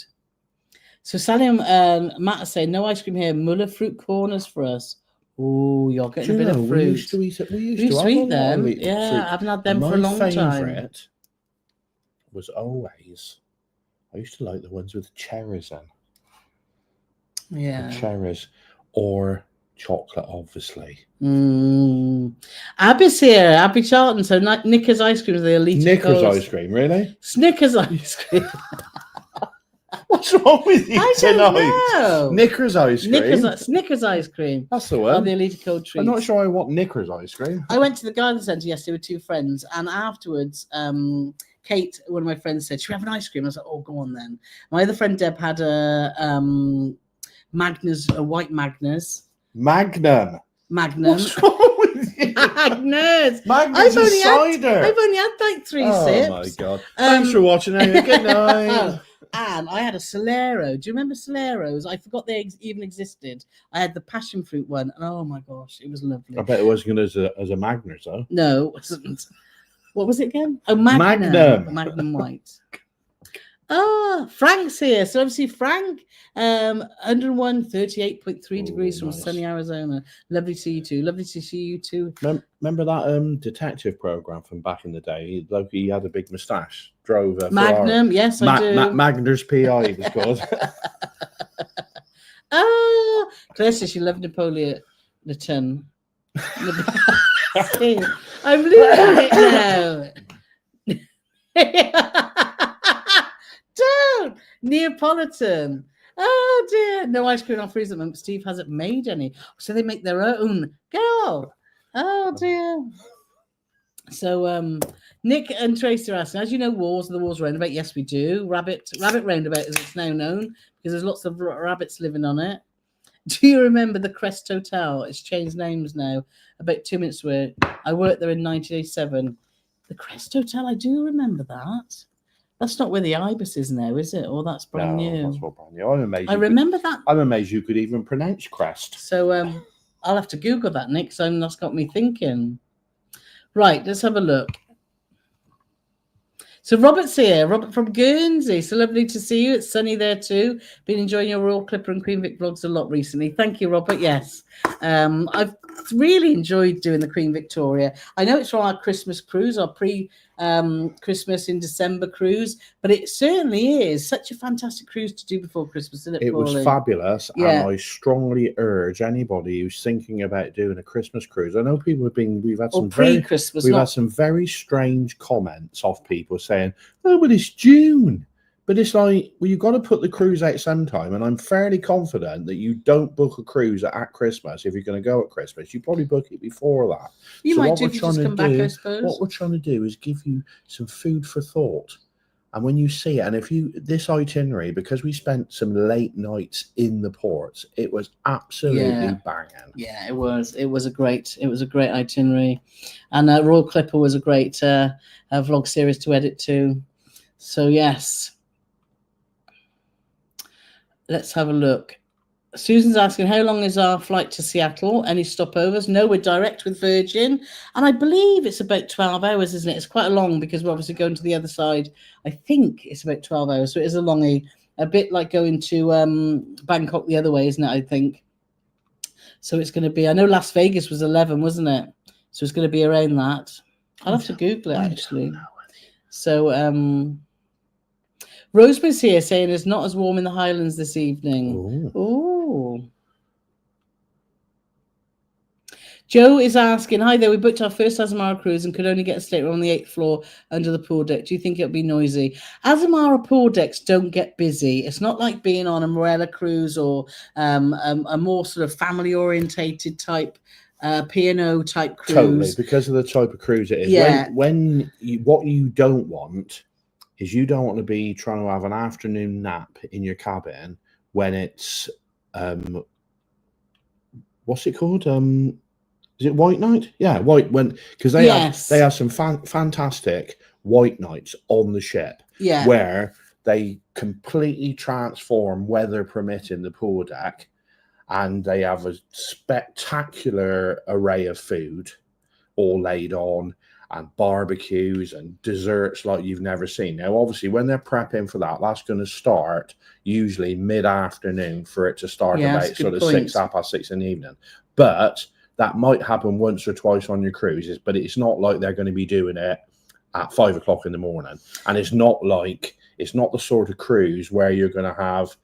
So Sally and Matt are saying, no ice cream here. Muller fruit corners for us. Oh, you're getting a bit of fruit. We used to eat them. Fruit. Yeah, I haven't had them for a long time. My favourite was always, I used to like the ones with cherries in. Yeah. Cherries or chocolate, obviously. Abby's here. Abby Charlton. So Knickers ice cream is the elite. Knickers ice cream, really? Snickers ice cream. What's wrong with you tonight? Know. Knickers ice cream. Snickers ice cream. That's the one. The elite cold treats. I'm not sure I want Knickers ice cream. I went to the garden centre yesterday with 2 friends, and afterwards, Kate, one of my friends, said, "Should we have an ice cream?" I was like, "Oh, go on then." My other friend Deb had a Magnus, a white Magnus. Magnum. What's wrong with you? Magnus. Magnus is cider. I've only had like 3 sips. Oh my god! Thanks for watching. Good night. And I had a Solero. Do you remember Soleros? I forgot they even existed. I had the passion fruit one, and oh my gosh, it was lovely. I bet it wasn't as a Magnus, though. No, it wasn't. What was it again? Oh, Magnum White. Oh, Frank's here. So obviously Frank, 101, 38.3 degrees from sunny Arizona. Lovely to see you too. Lovely to see you too. Remember that detective program from back in the day? He had a big moustache. Drove a Magnum, Ferrari. yes, I do. Magnus PI, it was called. Oh, Claire says she loved Napoleon. I'm losing it now. Don't! Neapolitan. Oh dear. No ice cream on freezer. Steve hasn't made any. So they make their own. Go. Oh dear. So Nick and Tracy are asking, as you know, the Wars Roundabout? Yes, we do. Rabbit Roundabout, as it's now known, because there's lots of rabbits living on it. Do you remember the Crest Hotel? It's changed names now. About 2 minutes away. I worked there in 1987. The Crest Hotel, I do remember that. That's not where the Ibis is now, is it? Or that's brand new? That's not brand new. I'm amazed. I remember that. I'm amazed you could even pronounce Crest. So I'll have to Google that, Nick. So that's got me thinking. Right, let's have a look. So Robert's here. Robert from Guernsey. So lovely to see you. It's sunny there too. Been enjoying your Royal Clipper and Queen Vic vlogs a lot recently. Thank you, Robert. Yes. I've really enjoyed doing the Queen Victoria. I know it's from our Christmas cruise, our Christmas in December cruise, but it certainly is such a fantastic cruise to do before Christmas, isn't it? It was fabulous, yeah. And I strongly urge anybody who's thinking about doing a Christmas cruise. I know people we've had some very strange comments off people saying, "Oh, but it's June." But it's like, well, you've got to put the cruise out sometime, and I'm fairly confident that you don't book a cruise at Christmas if you're going to go at Christmas. You probably book it before that. You might do if you just come back, I suppose. What we're trying to do is give you some food for thought. And when you see it, and this itinerary, because we spent some late nights in the ports, it was absolutely banging. Yeah, it was. It was a great itinerary, and Royal Clipper was a great vlog series to edit too. So yes. Let's have a look. Susan's asking, how long is our flight to Seattle? Any stopovers? No, we're direct with Virgin. And I believe it's about 12 hours, isn't it? It's quite long because we're obviously going to the other side. I think it's about 12 hours. So it is a longie, a bit like going to Bangkok the other way, isn't it? I think. So it's going to be, I know Las Vegas was 11, wasn't it? So it's going to be around that. I'll have to Google it, actually. So, Rosemary's here saying it's not as warm in the Highlands this evening. Oh. Joe is asking, hi there, we booked our first Azamara cruise and could only get a stateroom on the 8th floor under the pool deck. Do you think it'll be noisy? Azamara pool decks don't get busy. It's not like being on a Morella cruise or a more sort of family-orientated type P&O type cruise. Totally, because of the type of cruise it is. Yeah. What you don't want is you don't want to be trying to have an afternoon nap in your cabin when it's what's it called? Is it White Night? Yeah, because they have some fantastic white nights on the ship. Yeah, where they completely transform, weather permitting, the pool deck, and they have a spectacular array of food all laid on, and barbecues and desserts like you've never seen. Now, obviously, when they're prepping for that, that's going to start usually mid-afternoon for it to start about sort of 6:30 in the evening. But that might happen once or twice on your cruises, but it's not like they're going to be doing it at 5 o'clock in the morning. And it's not the sort of cruise where you're going to have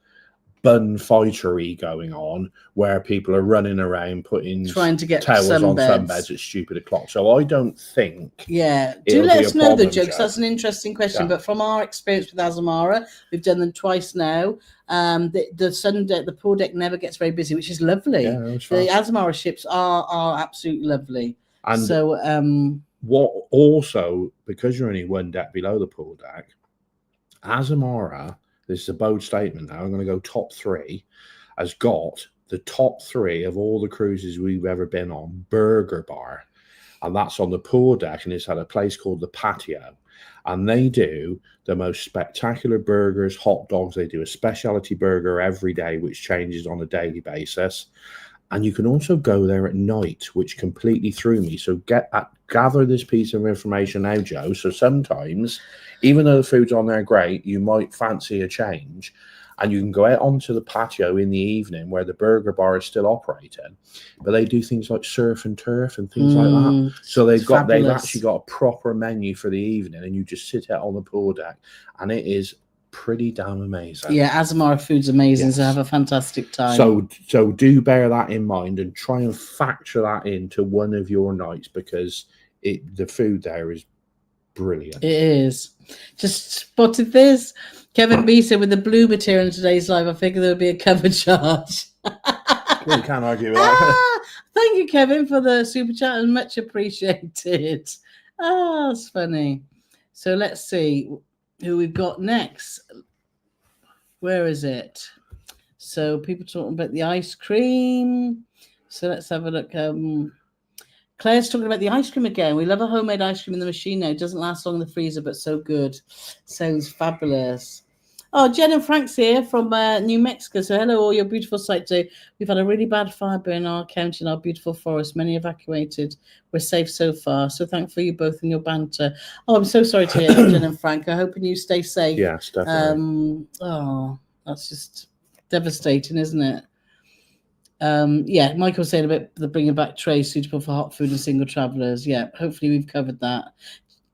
bun fightery going on, where people are running around trying to get towels on sunbeds at stupid o'clock. So I don't think. Yeah, do let us know the jokes. That's an interesting question. Yeah. But from our experience with Azamara, we've done them twice now. The Sunday, the pool deck never gets very busy, which is lovely. Yeah, the Azamara ships are absolutely lovely. And so, what also, because you're only one deck below the pool deck, Azamara, this is a bold statement now, I'm going to go top 3, has got the top 3 of all the cruises we've ever been on, burger bar. And that's on the pool deck, and it's at a place called the Patio. And they do the most spectacular burgers, hot dogs. They do a specialty burger every day, which changes on a daily basis. And you can also go there at night, which completely threw me. So gather this piece of information now, Joe. So sometimes, even though the food's on there great, you might fancy a change. And you can go out onto the patio in the evening where the burger bar is still operating. But they do things like surf and turf and things like that. So they've actually got a proper menu for the evening, and you just sit out on the pool deck. And it is pretty damn amazing. Yeah, Azamara food's amazing. Yes. So have a fantastic time. So do bear that in mind and try and factor that into one of your nights, because the food there is brilliant. It is. Just spotted this. Kevin B said, with the blue material in today's live, I figured there would be a cover charge. Well, you can't argue with that. Thank you, Kevin, for the super chat, and much appreciated. That's funny. So let's see who we've got next. Where is it? So people talking about the ice cream. So let's have a look. Claire's talking about the ice cream again. We love a homemade ice cream in the machine now. It doesn't last long in the freezer, but so good. Sounds fabulous. Oh, Jen and Frank's here from New Mexico. So hello, all your beautiful sight today. We've had a really bad fire burn in our county in our beautiful forest. Many evacuated. We're safe so far. So thankful for you both and your banter. Oh, I'm so sorry to hear that, Jen and Frank. I'm hoping you stay safe. Yes, definitely. That's just devastating, isn't it? Yeah, Michael was saying about the bringing back trays suitable for hot food and single travellers. Yeah, hopefully we've covered that.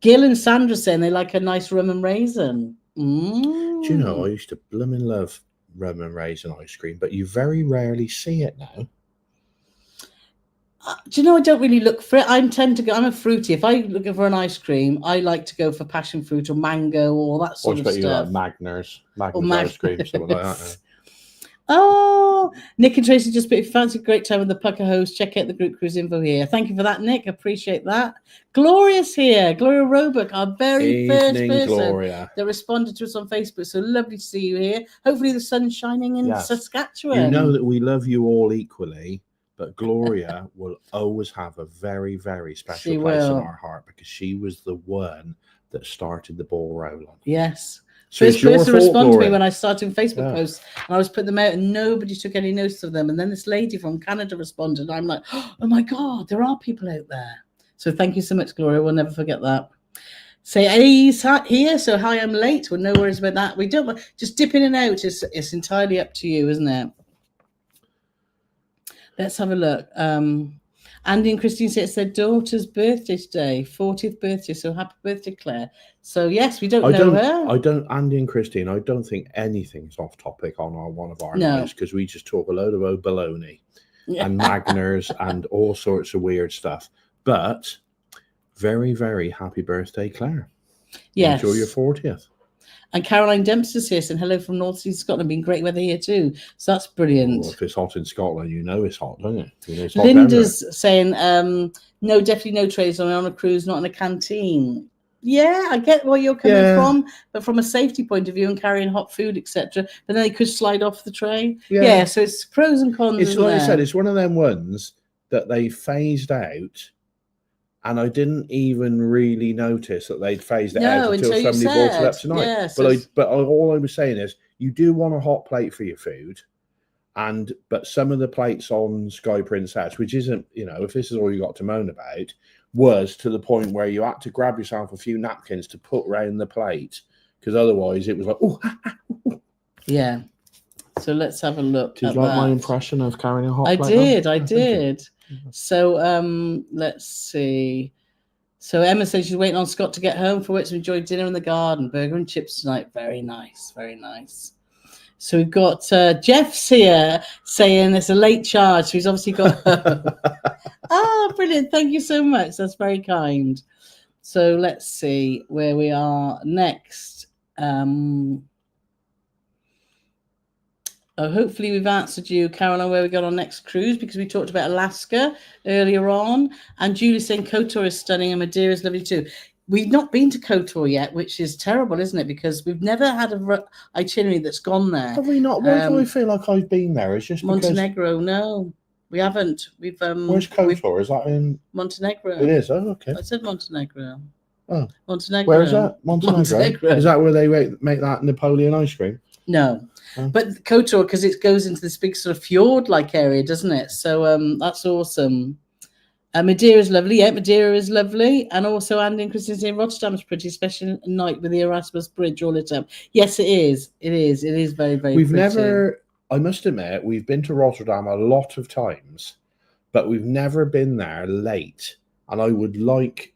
Gil and Sandra saying they like a nice rum and raisin. Do you know, I used to blooming love rum and raisin ice cream, but you very rarely see it now. Do you know, I don't really look for it. I'm a fruity. If I'm looking for an ice cream, I like to go for passion fruit or mango or that sort of stuff. You like Magners ice cream, something like that. Yeah. Oh, Nick and Tracy just put, if you fancy a great time with the Pucker host, check out the group cruise info here. Thank you for that, Nick. Appreciate that. Gloria's here. Gloria Roebuck, our very first person that responded to us on Facebook. So lovely to see you here. Hopefully the sun's shining in Saskatchewan. You know that we love you all equally, but Gloria will always have a very, very special place in our heart, because she was the one that started the ball rolling. Yes. So First it's your person to respond to me folklore. when I started Facebook posts, and I was putting them out, and nobody took any notice of them. And then this lady from Canada responded. And I'm like, oh my God, there are people out there. So thank you so much, Gloria. We'll never forget that. Say, hey, he's here. So hi, I'm late. Well, no worries about that. We don't just dip in and out. It's entirely up to you, isn't it? Let's have a look. Andy and Christine say it's their daughter's birthday today, 40th birthday. So happy birthday, Claire. So yes, we don't know her. Andy and Christine, I don't think anything's off topic on one of our No. lives, because we just talk a load of old baloney and Magners and all sorts of weird stuff. But very, very happy birthday, Claire. Yes. Enjoy your 40th. And Caroline Dempster's here saying hello from North East Scotland. Been great weather here too. So that's brilliant. Well, if it's hot in Scotland, you know it's hot, don't you? It's hot. Linda's saying, no, definitely no trays on a cruise, not in a canteen. Yeah, I get where you're coming from, but from a safety point of view and carrying hot food, etc. But then they could slide off the tray. Yeah, so it's pros and cons. It's like I said, it's one of them ones that they phased out. And I didn't even really notice that they'd phased it out until somebody brought it up tonight. Yeah, but all I was saying is, you do want a hot plate for your food, but some of the plates on Sky Princess, which isn't, if this is all you got to moan about, was to the point where you had to grab yourself a few napkins to put round the plate, because otherwise it was like, oh. Yeah. So let's have a look. Did you like my impression of carrying a hot plate? I did. So let's see. So Emma says she's waiting on Scott to get home for which to enjoy dinner in the garden. Burger and chips tonight. Very nice. Very nice. So we've got Jeff's here saying it's a late charge. So he's obviously got... brilliant. Thank you so much. That's very kind. So let's see where we are next. Hopefully we've answered you, Carole, on where we got on next cruise, because we talked about Alaska earlier on. And Julie's saying Kotor is stunning and Madeira is lovely too. We've not been to Kotor yet, which is terrible, isn't it? Because we've never had a itinerary that's gone there. Have we not? Why do I feel like I've been there? It's just Montenegro. No, we haven't. We've where's Kotor? Is that in Montenegro? It is. Oh, okay. I said Montenegro. Oh, Montenegro. Where is that? Montenegro. Is that where they make that Napoleon ice cream? No. But Kotor, because it goes into this big sort of fjord-like area, doesn't it? So that's awesome. Madeira is lovely. Yeah, Madeira is lovely. And also Andy and Christine saying Rotterdam's pretty, especially at night with the Erasmus Bridge all lit up. Yes, it is. It is. It is very, very pretty. I must admit, we've been to Rotterdam a lot of times, but we've never been there late. And I would like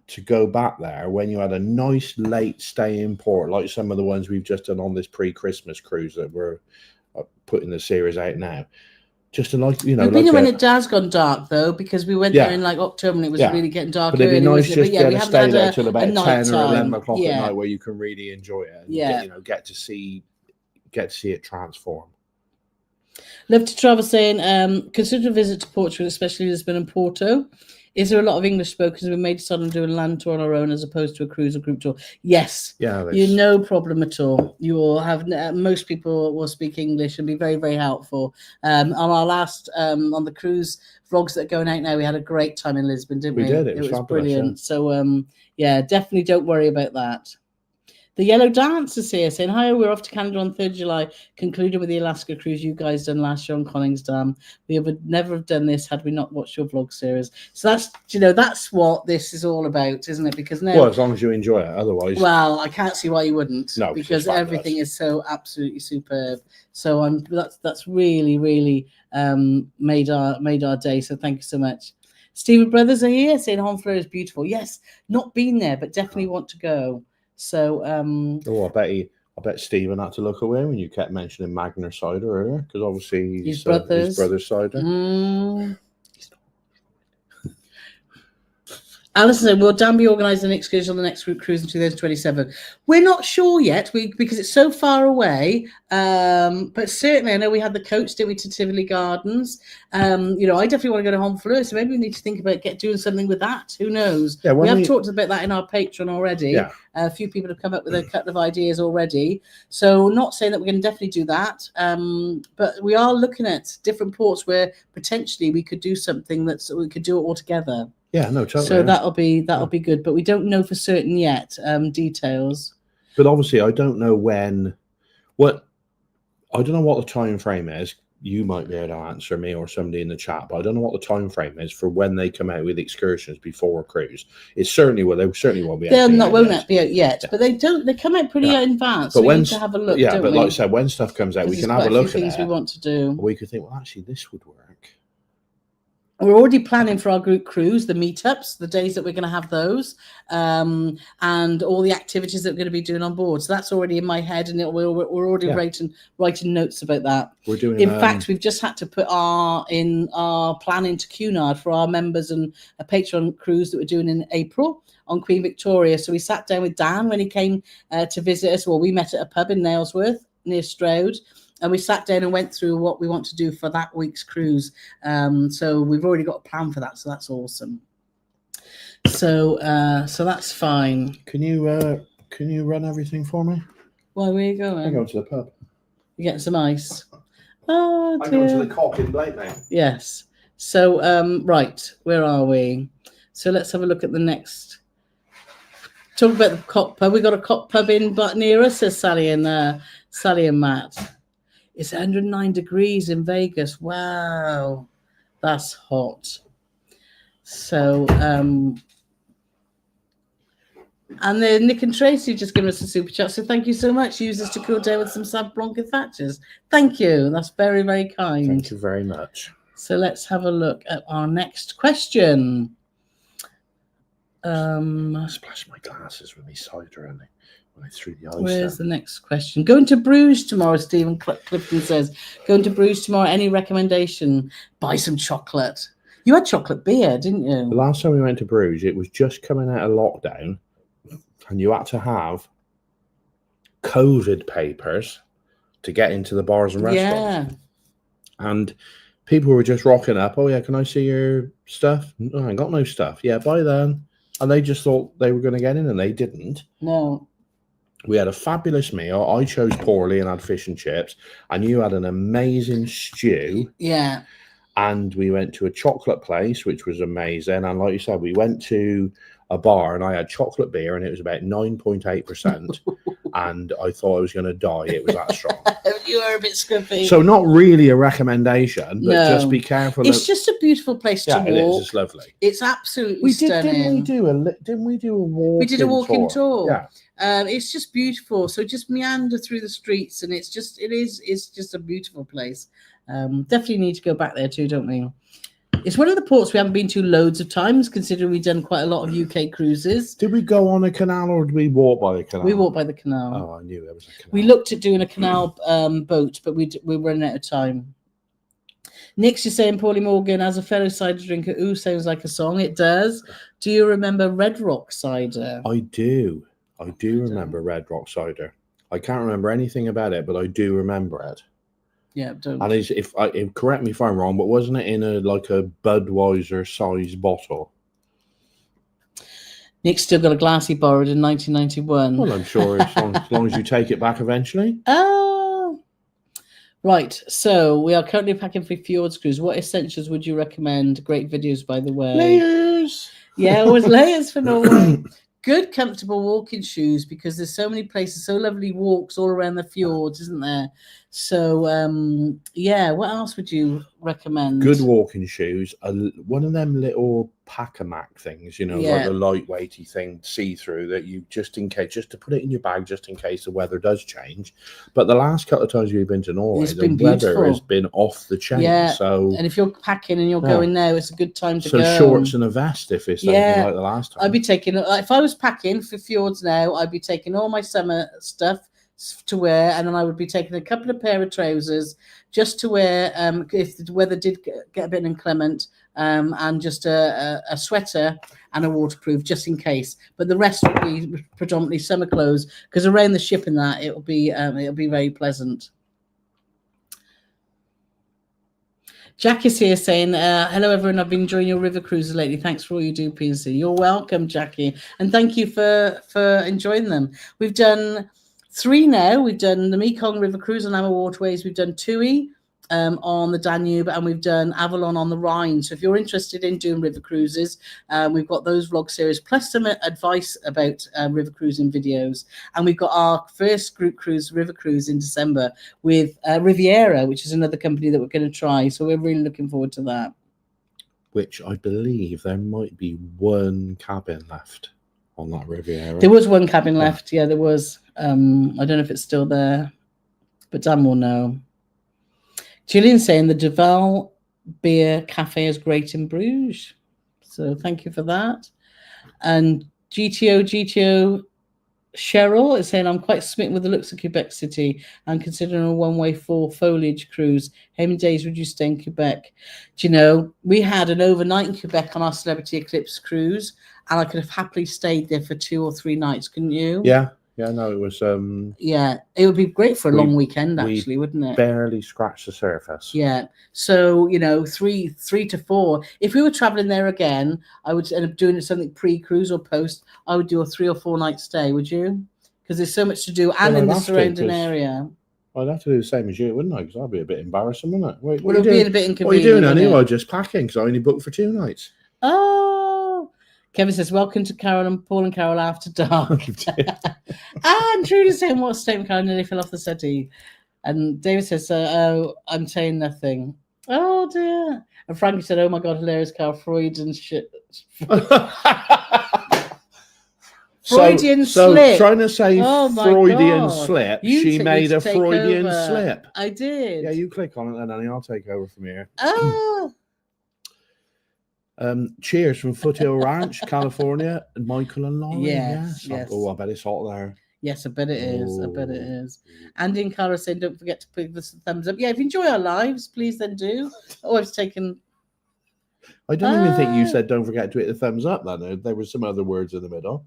to go back there when you had a nice late stay in port, like some of the ones we've just done on this pre-Christmas cruise that we're putting the series out now. Just to we've been when it has gone dark though, because we went there in like October and it was really getting dark. But it'd be nice just to stay there till about 10 or 11 o'clock at night, where you can really enjoy it and get to see it transform. Love to travel saying consider a visit to Portugal, especially Lisbon and Porto. Is there a lot of English spoken? We may decide on doing a land tour on our own as opposed to a cruise or group tour. Yes. Yeah. No problem at all. You will have most people will speak English and be very, very helpful. On our last on the cruise vlogs that are going out now, we had a great time in Lisbon, didn't we? We did. It was brilliant. Yeah. So definitely don't worry about that. The Yellow Dance is here saying, hi, we're off to Canada on 3rd July, concluded with the Alaska cruise you guys done last year on Collings Dam. We would never have done this had we not watched your vlog series. So that's what this is all about, isn't it? Because now, well, as long as you enjoy it, otherwise. Well, I can't see why you wouldn't. No, because everything is so absolutely superb. So that's really, really made our day. So thank you so much. Stephen Brothers are here saying Honfleur is beautiful. Yes, not been there, but definitely want to go. So I bet Stephen had to look away when you kept mentioning Magner cider earlier, because obviously his brother's cider. Alison said, will Dan be organising an excursion on the next cruise in 2027? We're not sure yet, because it's so far away. But certainly, I know we had the coach, didn't we, to Tivoli Gardens. I definitely want to go to Honfleur, so maybe we need to think about doing something with that. Who knows? Yeah, we have talked about that in our Patreon already. Yeah. A few people have come up with a couple of ideas already. So not saying that we're going to definitely do that, but we are looking at different ports where potentially we could do something we could do it all together. Yeah, no, totally. So that'll be good, but we don't know for certain yet details. But obviously, I don't know what the time frame is. You might be able to answer me or somebody in the chat, but I don't know what the time frame is for when they come out with excursions before a cruise. They certainly won't be. Won't be out yet, but they don't. They come out pretty in advance. But we need to have a look. Yeah, but like I said, when stuff comes out, we can have a look at things we want to do. We could think, well, actually, this would work. We're already planning for our group cruise, the meetups, the days that we're going to have those, and all the activities that we're going to be doing on board. So that's already in my head, and we're already writing notes about that. We're doing. In fact, we've just had to put our plan into Cunard for our members and a Patreon cruise that we're doing in April on Queen Victoria. So we sat down with Dan when he came to visit us. Well, we met at a pub in Nailsworth near Stroud. And we sat down and went through what we want to do for that week's cruise. So we've already got a plan for that. So that's awesome. So that's fine. Can you run everything for me? Where are you going? I'm going to the pub. You getting some ice? Oh, dear. I'm going to the Cock in Blake now. Yes. So right, where are we? So let's have a look at the next. Talk about the Cock pub. We got a Cock pub in but near us, says Sally and Matt. It's 109 degrees in Vegas. Wow, that's hot. So, and then Nick and Tracy just given us a super chat. So thank you so much. Use this to cool down with some Sauv Blanc and Thatchers. Thank you. That's very, very kind. Thank you very much. So let's have a look at our next question. I splashed my glasses with me cider and when I threw the ice. Where's the next question? Going to Bruges tomorrow, Stephen Clifton says. Going to Bruges tomorrow. Any recommendation? Buy some chocolate. You had chocolate beer, didn't you? The last time we went to Bruges, it was just coming out of lockdown, and you had to have COVID papers to get into the bars and restaurants. Yeah. And people were just rocking up. Oh, yeah, can I see your stuff? No, I ain't got no stuff. Yeah, bye then. And they just thought they were going to get in, and they didn't. No. We had a fabulous meal. I chose poorly and had fish and chips. And you had an amazing stew. Yeah. And we went to a chocolate place, which was amazing. And like you said, we went to a bar and I had chocolate beer and it was about 9.8%. And I thought I was going to die. It was that strong. You were a bit scruffy. So not really a recommendation, but just be careful. It's just a beautiful place to walk. It is. It's lovely. It's absolutely stunning. Didn't we do a walk? We did a walking tour. Yeah. It's just beautiful. So just meander through the streets, and it's just a beautiful place. Definitely need to go back there too, don't we? It's one of the ports we haven't been to loads of times, considering we've done quite a lot of UK cruises. Did we go on a canal or did we walk by the canal? We walked by the canal. Oh, I knew there was a canal. We looked at doing a canal boat, but we were running out of time. Nick's just saying, Paulie Morgan, as a fellow cider drinker, ooh, sounds like a song. It does. Do you remember Red Rock cider? I do. I do remember Red Rock cider. I can't remember anything about it, but I do remember it. Yeah, don't. And correct me if I'm wrong, but wasn't it in a Budweiser size bottle? Nick's still got a glass he borrowed in 1991. Well, I'm sure as long as you take it back eventually. Oh, right. So we are currently packing for Fjord's cruise. What essentials would you recommend? Great videos, by the way. Layers. Yeah, always layers for Norway. Good, comfortable walking shoes, because there's so many places, so lovely walks all around the fjords, isn't there? So, yeah, what else would you recommend? Good walking shoes. One of them little pack-a-mac things, like the lightweighty thing, see-through, that you just to put it in your bag, just in case the weather does change. But the last couple of times we've been to Norway, the weather has been off the chain. Yeah, so, and if you're packing and you're going now, it's a good time to go. So shorts and a vest if it's something like the last time. I'd be taking, if I was packing for Fjords now, I'd be taking all my summer stuff to wear, and then I would be taking a couple of pair of trousers just to wear if the weather did get a bit inclement, and just a sweater and a waterproof just in case. But the rest would be predominantly summer clothes, because around the ship and that it'll be very pleasant. Jack is here saying, hello everyone, I've been enjoying your river cruises lately. Thanks for all you do, PNC. You're welcome, Jackie, and thank you for enjoying them. We've done 3 now. We've done the Mekong River Cruise on our waterways. We've done Tui, on the Danube, and we've done Avalon on the Rhine. So if you're interested in doing river cruises, we've got those vlog series plus some advice about river cruising videos. And we've got our first group cruise, river cruise, in December with Riviera, which is another company that we're going to try. So we're really looking forward to that. Which I believe there might be one cabin left on that Riviera. There was one cabin left. Yeah, there was. I don't know if it's still there, but Dan will know. Gillian's saying the Duval Beer Cafe is great in Bruges. So thank you for that. And GTO Cheryl is saying, I'm quite smitten with the looks of Quebec City. I'm considering a one-way foliage cruise. How many days would you stay in Quebec? Do you know, we had an overnight in Quebec on our Celebrity Eclipse cruise, and I could have happily stayed there for 2 or 3 nights, couldn't you? Yeah, no, it was... yeah, it would be great for a long weekend, actually, wouldn't it? Barely scratched the surface. Yeah, so, you know, 3 to 4. If we were traveling there again, I would end up doing something pre-cruise or post. I would do a 3 or 4 night stay, would you? Because there's so much to do, and in the surrounding area. I'd have to do the same as you, wouldn't I? Because that'd be a bit embarrassing, wouldn't it? Well, it would be a bit inconvenient. What are you doing, honey? Well, just packing, because I only booked for 2 nights. Oh, Kevin says, welcome to Carole and Paul and Carole After Dark. And Trudy saying, what statement Carole nearly fell off the settee. And David says, oh, I'm saying nothing. Oh, dear. And Frankie said, oh, my God, hilarious, Carole. Freudian shit. Freudian slip. Trying to say Freudian God. slip, she made a Freudian slip. I did. Yeah, you click on it then, honey. I'll take over from here. Oh. Cheers from Foothill Ranch, California, and Michael and Lauren. Yes. Oh, I bet it's hot there. Yes, I bet it is. I bet it is. Andy and Cara saying, don't forget to put the thumbs up. Yeah, if you enjoy our lives, please then do. Oh, I've taken... I don't even think you said don't forget to hit the thumbs up then. There were some other words in the middle.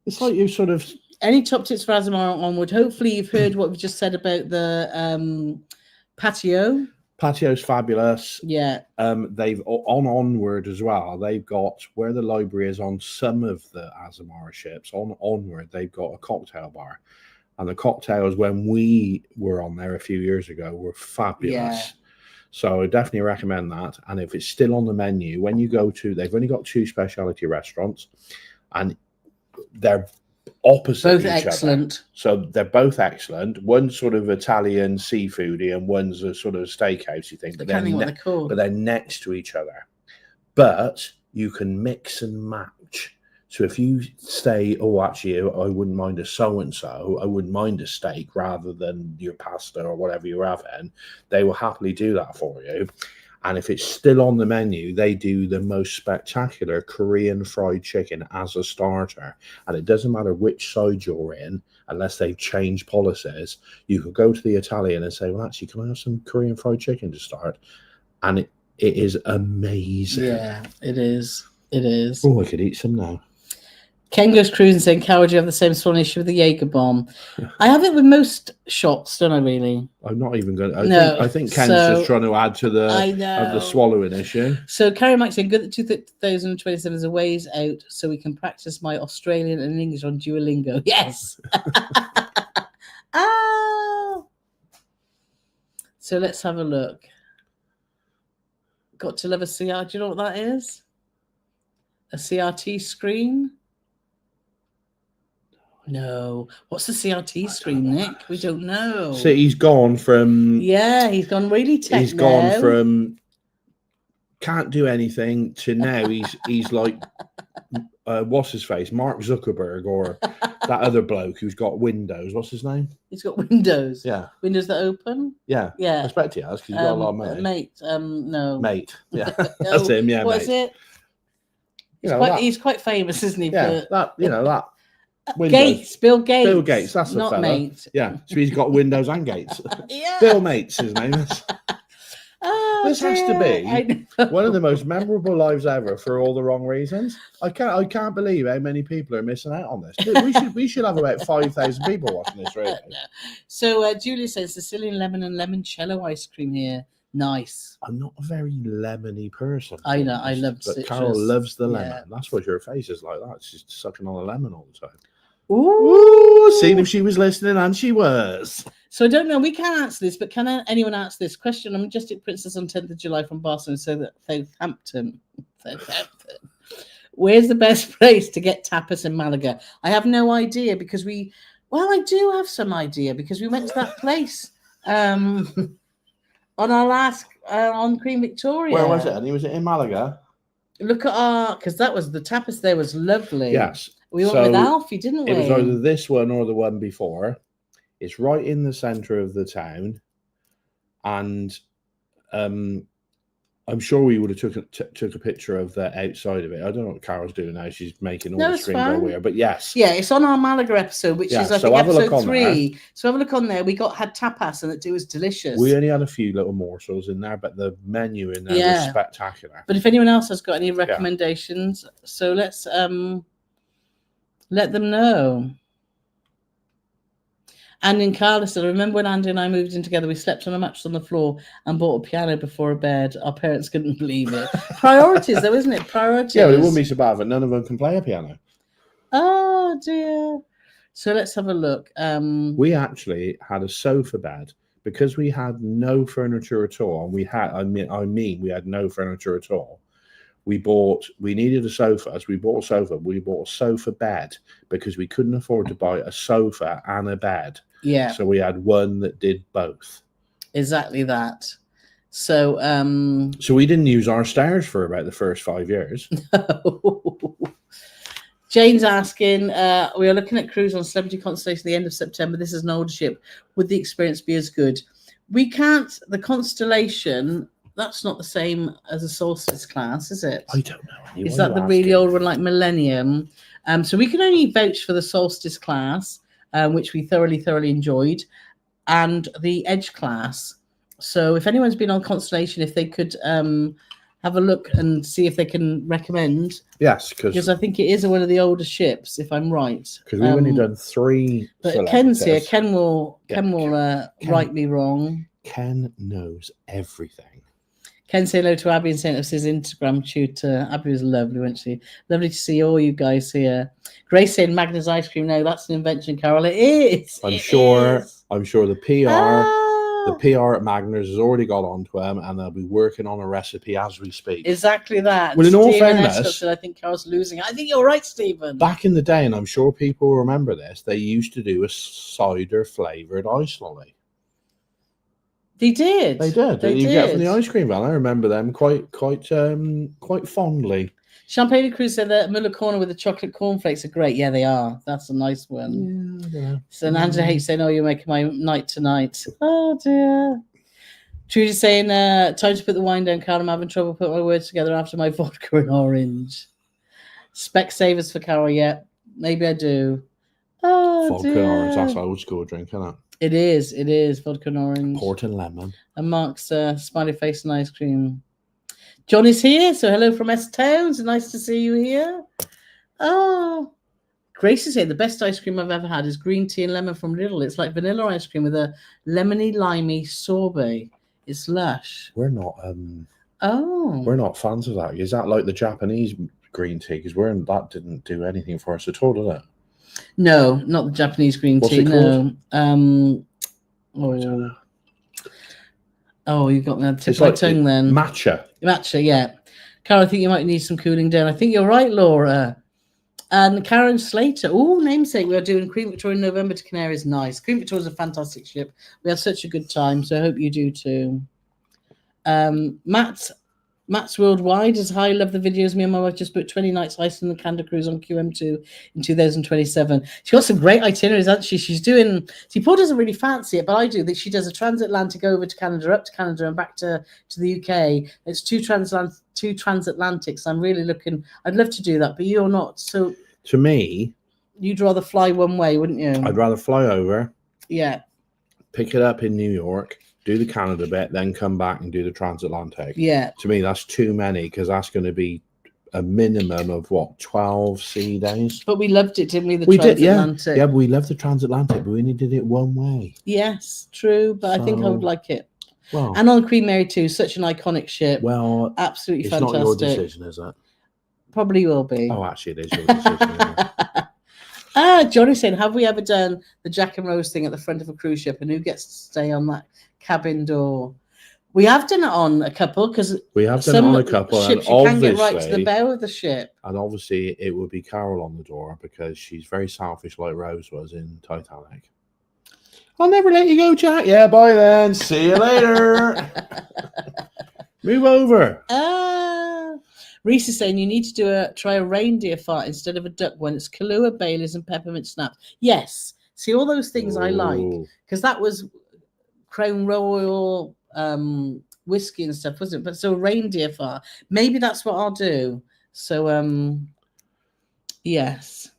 It's like you sort of... Any top tips for Azamara onward? Hopefully you've heard what we just said about the patio. Patio's fabulous. Yeah. They've on Onward as well. They've got where the library is on some of the Azamara ships. On Onward, they've got a cocktail bar, and the cocktails when we were on there a few years ago were fabulous. Yeah. So I definitely recommend that. And if it's still on the menu, when you go to, they've only got 2 specialty restaurants, and they're opposite both each excellent other. So they're both excellent. One's sort of Italian seafoody and one's a sort of steakhousey thing, but they're next to each other. But you can mix and match. So if you say, oh, actually, I wouldn't mind a so-and-so, I wouldn't mind a steak rather than your pasta or whatever you're having, they will happily do that for you. And if it's still on the menu, they do the most spectacular Korean fried chicken as a starter. And it doesn't matter which side you're in, unless they've changed policies. You could go to the Italian and say, well, actually, can I have some Korean fried chicken to start? And it is amazing. Yeah, it is. It is. Oh, I could eat some now. Ken goes cruising saying, Carole, do you have the same swan issue with the Jaeger bomb? I have it with most shots, don't I, really? I'm not even going to. I think Ken's just trying to add to the swallowing issue. So Carrie Mike saying, good that 2027 is a ways out so we can practice my Australian and English on Duolingo. Yes. So let's have a look. Got to love a CRT. Do you know what that is? A CRT screen? No. What's the CRT screen, Nick? We don't know. So he's gone from... Yeah, he's gone really tech. He's gone from can't do anything to now he's like, what's his face? Mark Zuckerberg or that other bloke who's got Windows. What's his name? He's got Windows. Yeah. Windows that open? Yeah. Yeah. I expect he has because he's got a lot of money. Mate. No. Mate. Yeah. That's him. Yeah. What is it? He's quite famous, isn't he? Yeah. That Windows. Gates, Bill Gates. Bill Gates, that's not the fella. Mate. Yeah, so he's got Windows and Gates. Yeah. Bill Mates, his name is. This has to be one of the most memorable lives ever for all the wrong reasons. I can't believe how many people are missing out on this. We should have about 5,000 people watching this, really. So Julia says Sicilian lemon and limoncello ice cream here. Nice. I'm not a very lemony person. I know. I love citrus. But Carole loves the lemon. Yeah. That's what your face is like that. She's sucking on a lemon all the time. Ooh. Seeing if she was listening, and she was. So I don't know. We can't answer this, but can anyone answer this question? I'm Majestic Princess on 10th of July from Barcelona, Southampton. Where's the best place to get tapas in Malaga? I have no idea because I do have some idea because we went to that place on our last on Queen Victoria. Where was it? And was it in Malaga? Look at because that was the tapas there was lovely. Yes. We went with Alfie, didn't we? It was either this one or the one before. It's right in the centre of the town, and I'm sure we would have took a picture of the outside of it. I don't know what Carol's doing now. She's making all the screen go weird, but yes. Yeah, it's on our Malaga episode, which is I think episode 3. So have a look on there. We had tapas and it was delicious. We only had a few little morsels in there, but the menu in there was spectacular. But if anyone else has got any recommendations, so let's let them know. And in Carla said, I remember when Andy and I moved in together, we slept on a mattress on the floor and bought a piano before a bed. Our parents couldn't believe it. Priorities, though, isn't it? Priorities. Yeah, but it wouldn't be so bad, but none of them can play a piano. Oh, dear. So let's have a look. We actually had a sofa bed because we had no furniture at all. And we had no furniture at all. We needed a sofa, so we bought a sofa. We bought a sofa bed because we couldn't afford to buy a sofa and a bed. Yeah. So we had one that did both. Exactly that. So so we didn't use our stairs for about the first 5 years. No. Jane's asking, we are looking at cruise on Celebrity Constellation at the end of September. This is an older ship. Would the experience be as good? We can't. The Constellation, that's not the same as a Solstice class, is it? I don't know. Is that the really old one like Millennium? So we can only vouch for the Solstice class, which we thoroughly enjoyed, and the Edge class. So if anyone's been on Constellation, if they could have a look and see if they can recommend. Yes, because I think it is one of the older ships, if I'm right. Because we've only done 3. But Ken's here. Ken will right me wrong. Ken knows everything. Ken say hello to Abby and sent us his Instagram tutor. Abby was lovely, wasn't she? Lovely to see all you guys here. Grace saying Magnus ice cream. No, that's an invention, Carole. It is. I'm sure the PR at Magnus has already got onto him, and they'll be working on a recipe as we speak. Exactly that. Well, in all fairness, I think Carole's losing. I think you're right, Stephen. Back in the day, and I'm sure people remember this, they used to do a cider flavoured ice lolly. They did. They did. You get from the ice cream van. I remember them quite fondly. Champagne Cruz said that Muller Corner with the chocolate cornflakes are great. Yeah, they are. That's a nice one. Yeah. So Angela H saying, "Oh, you're making my night tonight." Oh dear. Trudy saying, "Time to put the wine down, Carol. I'm having trouble putting my words together after my vodka and orange." Specsavers for Carol. Yeah, maybe I do. Oh, vodka and orange. That's old school drink, isn't it? It is vodka and orange. Port and lemon. And Mark's smiley face and ice cream. John is here, so hello from S Towns. Nice to see you here. Oh, Grace is here. The best ice cream I've ever had is green tea and lemon from Lidl. It's like vanilla ice cream with a lemony, limey sorbet. It's lush. We're not fans of that. Is that like the Japanese green tea? Because that didn't do anything for us at all, did it? No, not the Japanese green tea. No. Oh, you've got me on the tip of my tongue then. Matcha, yeah. Carol, I think you might need some cooling down. I think you're right, Laura. And Karen Slater. Oh, namesake. We are doing Queen Victoria in November to Canaries. Nice. Queen Victoria is a fantastic ship. We had such a good time, so I hope you do too. Matt's Worldwide is hi. Love the videos. Me and my wife just booked 20 nights Iceland and Canada cruise on QM2 in 2027. She's got some great itineraries, hasn't she? She's doing. See, Paul doesn't really fancy it, but I do. That she does a transatlantic over to Canada, up to Canada, and back to the UK. It's two transatlantics. I'm really looking. I'd love to do that, but you're not. So to me, you'd rather fly one way, wouldn't you? I'd rather fly over. Yeah. Pick it up in New York. Do the Canada bit, then come back and do the transatlantic. Yeah. To me, that's too many because that's going to be a minimum of 12 sea days. But we loved it, didn't we? We did, yeah. Yeah, but we loved the transatlantic, but we only did it one way. Yes, true. But I think I would like it. Well, and on Queen Mary too, such an iconic ship. Well, absolutely fantastic. It's not your decision, is it? Probably will be. Oh, actually, it is your decision. Johnny's saying, have we ever done the Jack and Rose thing at the front of a cruise ship, and who gets to stay on that cabin door? We have done it on a couple, because we have done it on a couple, ships and you can get right to the bow of the ship. And obviously, it would be Carole on the door because she's very selfish, like Rose was in Titanic. I'll never let you go, Jack. Yeah, bye then. See you later. Move over. Reese is saying you need to try a reindeer fart instead of a duck one. It's Kahlua, Baileys, and peppermint snaps. Yes. See, all those things I like, because that was Crown Royal whiskey and stuff, wasn't it? But so reindeer fart. Maybe that's what I'll do. So, yes.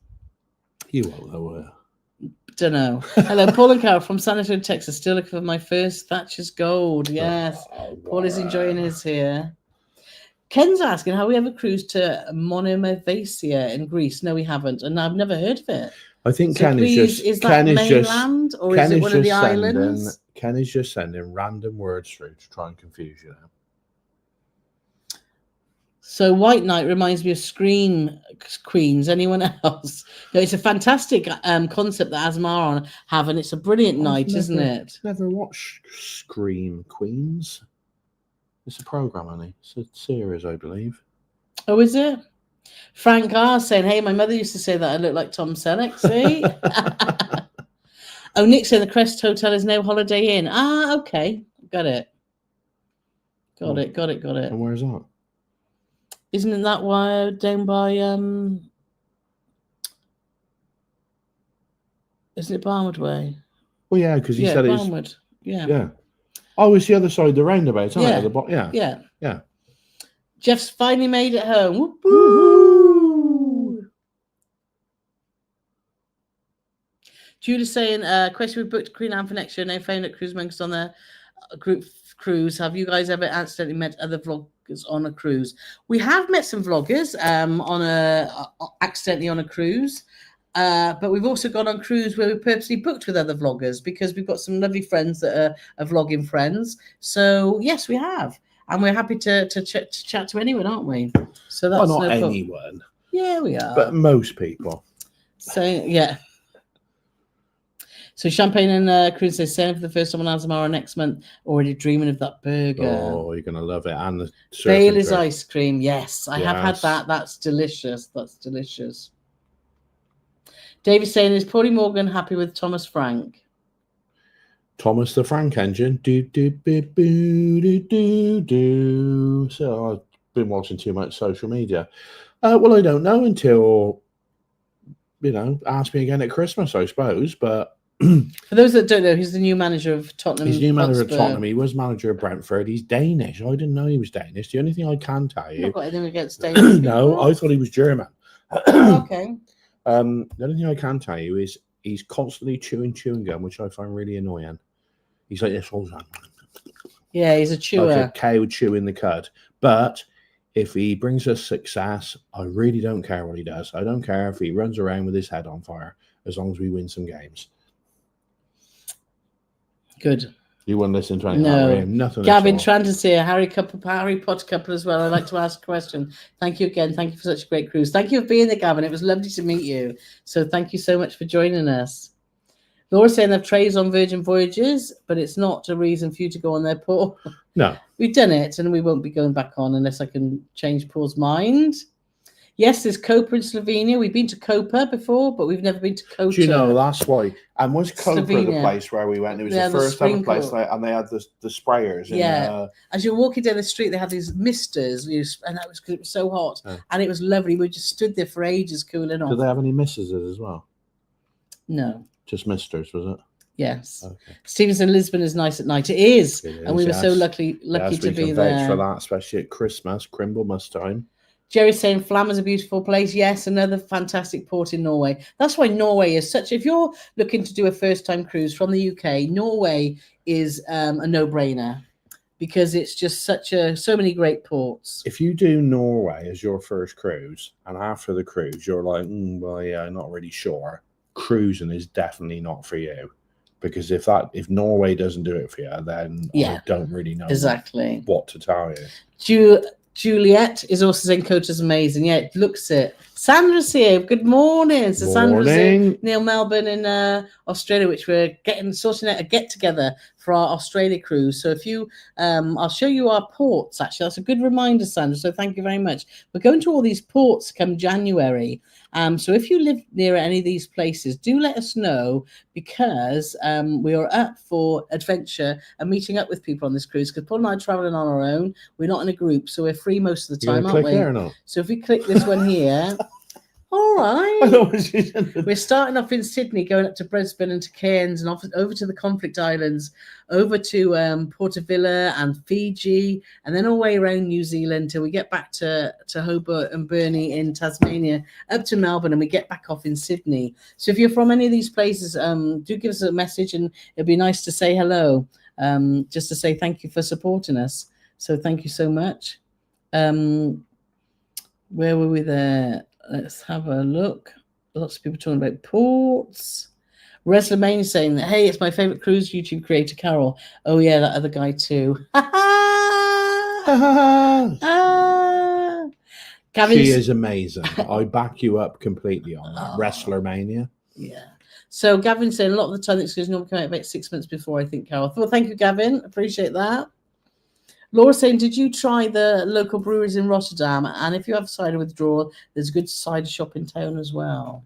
You won't know. Don't know. Hello, Paul and Carol from San Antonio, Texas. Still looking for my first Thatcher's Gold. Yes. Paul is enjoying his here. Ken's asking, have we ever cruised to Monomavasia in Greece? No, we haven't, and I've never heard of it. I think so Ken is just. Is that mainland, or is it one of the islands? Ken is just sending random words through to try and confuse you now. So White Knight reminds me of Scream Queens. Anyone else? No, it's a fantastic concept that Azamara have, and it's a brilliant night, isn't it? Never watched Scream Queens. It's a program, honey. It's a series, I believe. Oh, is it? Frank R saying, hey, my mother used to say that I look like Tom Selleck, see? Oh, Nick saying the Crest Hotel is now Holiday Inn. Ah, okay. Got it. Got it. And where's that? Isn't that why down by isn't it Barnwood Way? Well, yeah, because he said Barnwood. It's yeah. Oh, it's the other side of the roundabout, isn't it? Yeah. Jeff's finally made it home. Whoop, whoop. Woo-hoo. Julie's saying, question, we booked Queen Anne for next year, now found that Cruise Monks on the group cruise. Have you guys ever accidentally met other vloggers on a cruise? We have met some vloggers accidentally on a cruise. But we've also gone on cruise where we purposely booked with other vloggers because we've got some lovely friends that are vlogging friends. So yes, we have, and we're happy to chat to anyone, aren't we? So that's not anyone. Yeah, we are. But most people. So yeah. So Champagne and Cruise says sailing for the first time on Azamara next month. Already dreaming of that burger. Oh, you're gonna love it, and the Bailey's ice cream. Yes, I have had that. That's delicious. David saying, is Paulie Morgan happy with Thomas Frank? Thomas the Frank engine. Do. So I've been watching too much social media. Well, I don't know until ask me again at Christmas, I suppose. But for those that don't know, he's the new manager of Tottenham. He's new manager of Tottenham. He was manager of Brentford. He's Danish. I didn't know he was Danish. The only thing I can tell you. You've not got anything against Danish. No, I thought he was German. Okay. The only thing I can tell you is he's constantly chewing gum, which I find really annoying. He's like this all the time. Yeah, he's a chewer. Like a cow chewing the cud. But if he brings us success, I really don't care what he does. I don't care if he runs around with his head on fire, as long as we win some games. Good. You wouldn't listen to anything. No. Nothing. Gavin Trant is here. Harry Potter couple as well. I'd like to ask a question. Thank you again. Thank you for such a great cruise. Thank you for being there, Gavin. It was lovely to meet you. So thank you so much for joining us. Laura's saying they've trays on Virgin Voyages, but it's not a reason for you to go on their, Paul. No. We've done it, and we won't be going back on unless I can change Paul's mind. Yes, there's Copa in Slovenia. We've been to Copa before, but we've never been to Kota. Do you know, that's why. And was Copa Slovenia. The place where we went? It was the first ever place, and they had the sprayers. Yeah. As you're walking down the street, they had these misters, and that was because it was so hot. Yeah. And it was lovely. We just stood there for ages cooling off. Did they have any misters as well? No. Just misters, was it? Yes. Okay. Stevenson, Lisbon is nice at night. It is. And we were so lucky to be there. For that, especially at Christmas, Crimblemas time. Jerry's saying Flam is a beautiful place. Yes, another fantastic port in Norway. That's why Norway is such. If you're looking to do a first-time cruise from the UK, Norway is a no-brainer because it's just so many great ports. If you do Norway as your first cruise, and after the cruise you're like, well, yeah, I'm not really sure. Cruising is definitely not for you, because if Norway doesn't do it for you, then I don't really know exactly what to tell you. Juliet is also saying Kota's amazing. Yeah, it looks it. Sandra's here. Good morning. So Sandra's Morning. near Melbourne in Australia, which we're sorting out a get together for our Australia cruise. So if you, I'll show you our ports. Actually, that's a good reminder, Sandra. So thank you very much. We're going to all these ports come January. So if you live near any of these places, do let us know, because we are up for adventure and meeting up with people on this cruise. Because Paul and I are traveling on our own. We're not in a group, so we're free most of the time, aren't we? Click there or not? So if we click this one here. All right. We're starting off in Sydney, going up to Brisbane and to Cairns, and off over to the conflict islands, over to Portobello and Fiji, and then all the way around New Zealand till we get back to Hobart and Burnie in Tasmania, up to Melbourne, and we get back off in Sydney. So if you're from any of these places, do give us a message, and it'd be nice to say hello, just to say thank you for supporting us. So thank you so much. Where were we there? Let's have a look. Lots of people talking about ports. Reslamane is saying that, hey, it's my favorite cruise YouTube creator, Carole. Oh, yeah, that other guy too. Gavin, she is amazing. I back you up completely on that. Wrestler Mania. Yeah. So Gavin's saying a lot of the time the excursion normally come out about 6 months before, I think, Carole. Well, thank you, Gavin. Appreciate that. Laura saying, did you try the local breweries in Rotterdam? And if you have cider withdrawal, there's a good cider shop in town as well.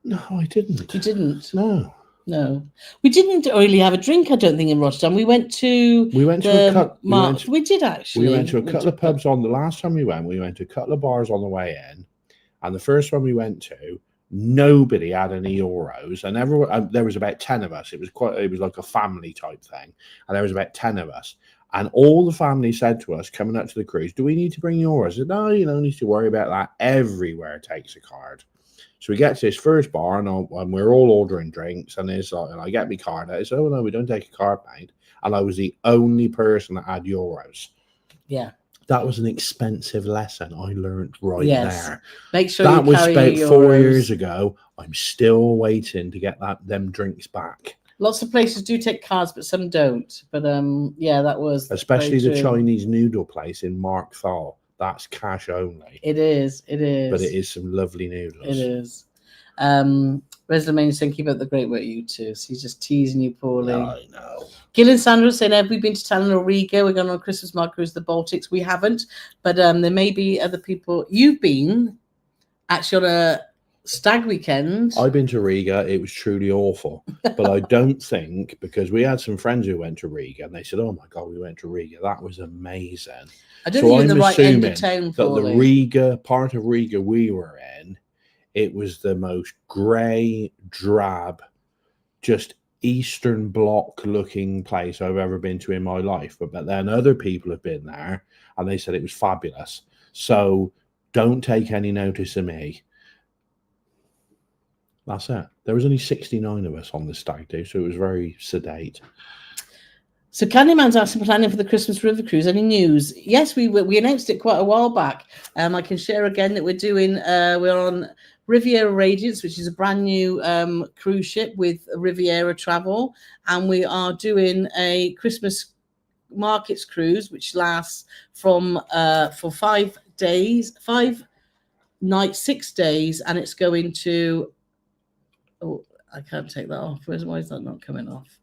No, I didn't. You didn't? No. We didn't really have a drink, I don't think, in Rotterdam. We went to a couple. We did actually. We went to a couple of pubs on the last time we went to a couple of bars on the way in. And the first one we went to, nobody had any euros, and everyone, there was about 10 of us. It was like a family type thing, and there was about 10 of us, and all the family said to us coming up to the cruise, do we need to bring euros? I said, no, you don't need to worry about that. Everywhere takes a card. So we get to this first bar, and we're all ordering drinks, and it's like, and I get my card out. I said, oh no, we don't take a card, mate. And I was the only person that had euros. Yeah. That was an expensive lesson I learned there. Make sure that you was carry about 4 years ago. I'm still waiting to get them drinks back. Lots of places do take cards, but some don't. But yeah, that was especially the Chinese noodle place in Mark Thal. That's cash only. It is. But it is some lovely noodles. It is. Reslamane saying, keep up the great work, you two. So he's just teasing you, Paulie. I know. Gil and Sandra saying, have we been to Tallinn or Riga? We're going on a Christmas market cruise to the Baltics. We haven't, but there may be other people. You've been actually on a stag weekend. I've been to Riga. It was truly awful. But I don't think, because we had some friends who went to Riga, and they said, oh my God, we went to Riga. That was amazing. I don't think you're in the right end of town, that the Riga, part of Riga we were in, it was the most grey, drab, just Eastern Bloc looking place I've ever been to in my life. But then other people have been there and they said it was fabulous. So don't take any notice of me. That's it. There was only 69 of us on the stag do, so it was very sedate. So Candyman's asking, planning for the Christmas River Cruise. Any news? Yes, we announced it quite a while back. I can share again that we're on Riviera Radiance, which is a brand new cruise ship with Riviera Travel, and we are doing a Christmas markets cruise, which lasts from for 5 days, 5 nights, 6 days, and it's going to. Oh, I can't take that off. Why is that not coming off?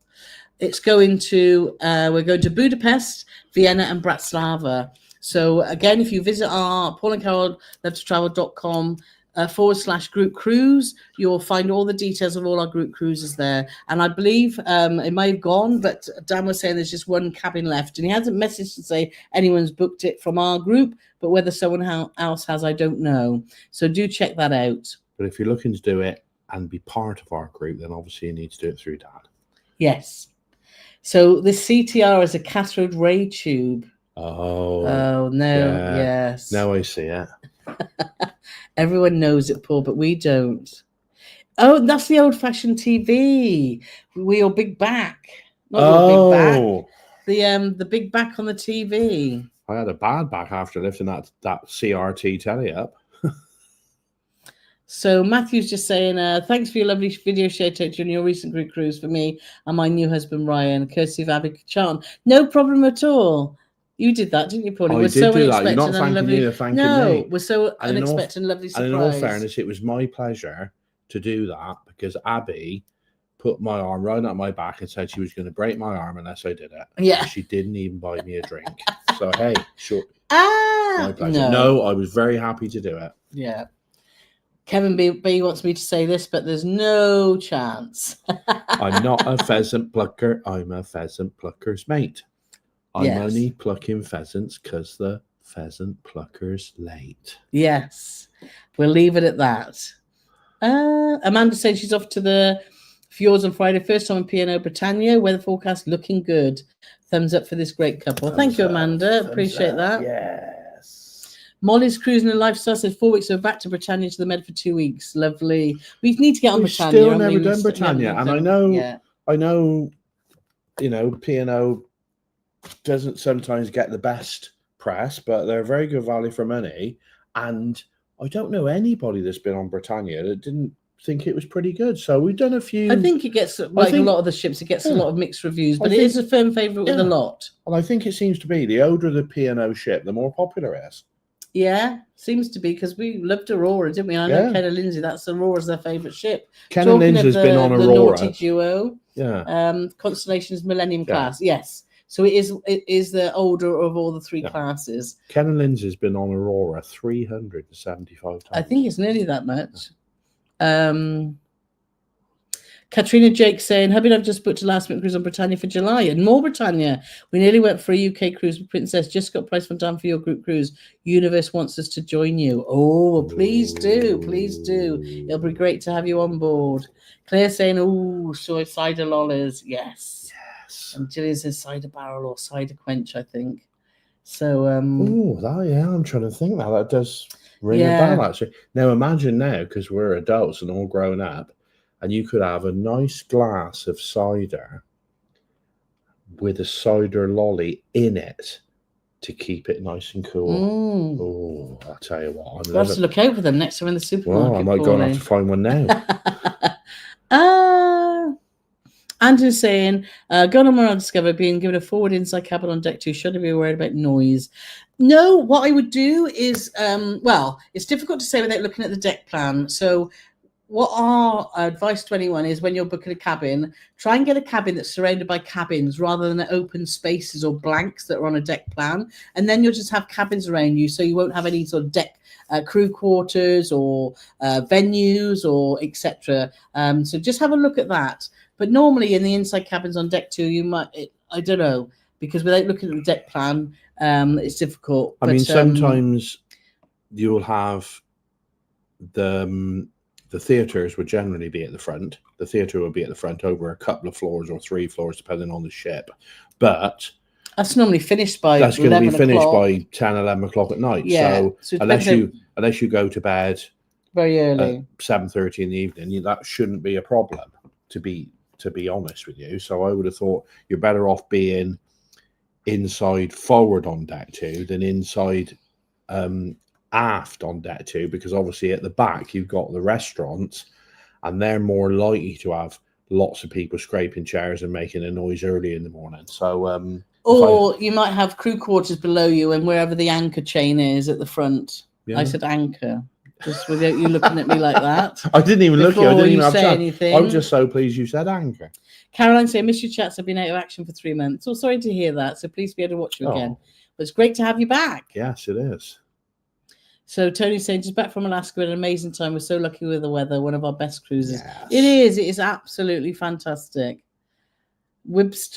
It's going to, we're going to Budapest, Vienna, and Bratislava. So again, if you visit our paulandcarole.com /group cruise, you'll find all the details of all our group cruises there. And I believe it may have gone, but Dan was saying there's just one cabin left. And he hasn't messaged to say anyone's booked it from our group, but whether someone else has, I don't know. So do check that out. But if you're looking to do it and be part of our group, then obviously you need to do it through Dad. Yes. So this CTR is a cathode ray tube. Oh no, yeah. Yes. Now I see it. Everyone knows it, Paul, but we don't. Oh, that's the old-fashioned TV. Your big back. Not your big back. The big back on the TV. I had a bad back after lifting that CRT telly up. So Matthew's just saying, thanks for your lovely video shout out during your recent group cruise for me and my new husband Ryan, courtesy of Abby Chan. No problem at all. You did that, didn't you, Paulie? I We're did so do that. You're not unexpected and thanking lovely. me, you're thanking No, me. we're so And in all- unexpected and lovely surprise. And in all fairness, it was my pleasure to do that because Abby put my arm right up my back and said she was going to break my arm unless I did it. Yeah. And she didn't even buy me a drink. So, hey, sure. Ah, My pleasure. no. No, I was very happy to do it. Yeah. Kevin B wants me to say this, but there's no chance. I'm not a pheasant plucker. I'm a pheasant plucker's mate. I'm Yes. only plucking pheasants because the pheasant plucker's late. Yes. We'll leave it at that. Amanda said she's off to the Fjords on Friday. First time in P&O Britannia. Weather forecast looking good. Thumbs up for this great couple. Thank you, Amanda. Appreciate that. Yes. Molly's cruising and lifestyle says 4 weeks. So back to Britannia to the Med for 2 weeks. Lovely. We need to get on We've Britannia. still never done Britannia, and I know, you know, P&O doesn't sometimes get the best press, but they're very good value for money. And I don't know anybody that's been on Britannia that didn't think it was pretty good. So we've done a few. I think it gets a lot of the ships. It gets a lot of mixed reviews, but it is a firm favourite with a lot. And I think it seems to be the older the P&O ship, the more popular it is. Yeah, seems to be because we loved Aurora, didn't we? I know Ken and Lindsay. That's Aurora's their favourite ship. Ken and Lindsay's been on Aurora. The naughty duo. Yeah. Constellation's Millennium class. Yes. So it is the older of all the three classes. Ken and Lindsay's been on Aurora 375 times. I think it's nearly that much. Katrina Jake saying, hubby and I've just booked a last minute cruise on Britannia for July and more Britannia. We nearly went for a UK cruise with Princess. Just got price from down for your group cruise. Universe wants us to join you. Oh, please do. Please do. It'll be great to have you on board. Claire saying, oh, so cider lollies. Yes. And Gillian says cider barrel or cider quench, I think. So, I'm trying to think now. That does ring a bell, actually. Now, imagine now, because we're adults and all grown up, and you could have a nice glass of cider with a cider lolly in it to keep it nice and cool. Oh, I'll tell you what. We'll have to look out for them next time in the supermarket. Well, I might go and have to find one now. Andrew's saying, going on Morale Discover, being given a forward inside cabin on deck 2, should I be worried about noise? No, what I would do is, it's difficult to say without looking at the deck plan. So what our advice to anyone is when you're booking a cabin, try and get a cabin that's surrounded by cabins rather than open spaces or blanks that are on a deck plan. And then you'll just have cabins around you, so you won't have any sort of deck crew quarters or venues or etc. So just have a look at that. But normally in the inside cabins on deck 2, you might, I don't know, because without looking at the deck plan, it's difficult. I mean, sometimes you'll have the theatres would generally be at the front. The theatre will be at the front over a couple of floors or 3 floors, depending on the ship. But that's normally finished by that's going to be finished o'clock. By 10, 11 o'clock at night. Yeah. So unless you go to bed very early, at 7:30 in the evening, that shouldn't be a problem. To be honest with you, so I would have thought you're better off being inside forward on deck 2 than inside aft on deck 2, because obviously at the back you've got the restaurants, and they're more likely to have lots of people scraping chairs and making a noise early in the morning. So or you might have crew quarters below you, and wherever the anchor chain is at the front. I said anchor. Just without you looking at me like that. I didn't even look at you. I didn't even have time. Anything. I'm just so pleased you said anchor. Caroline saying, miss your chats. I've been out of action for 3 months. Oh, sorry to hear that. So please be able to watch you again. But it's great to have you back. Yes, it is. So Tony's saying, just back from Alaska, we had an amazing time. We're so lucky with the weather. One of our best cruises. Yes. It is. It is absolutely fantastic. She's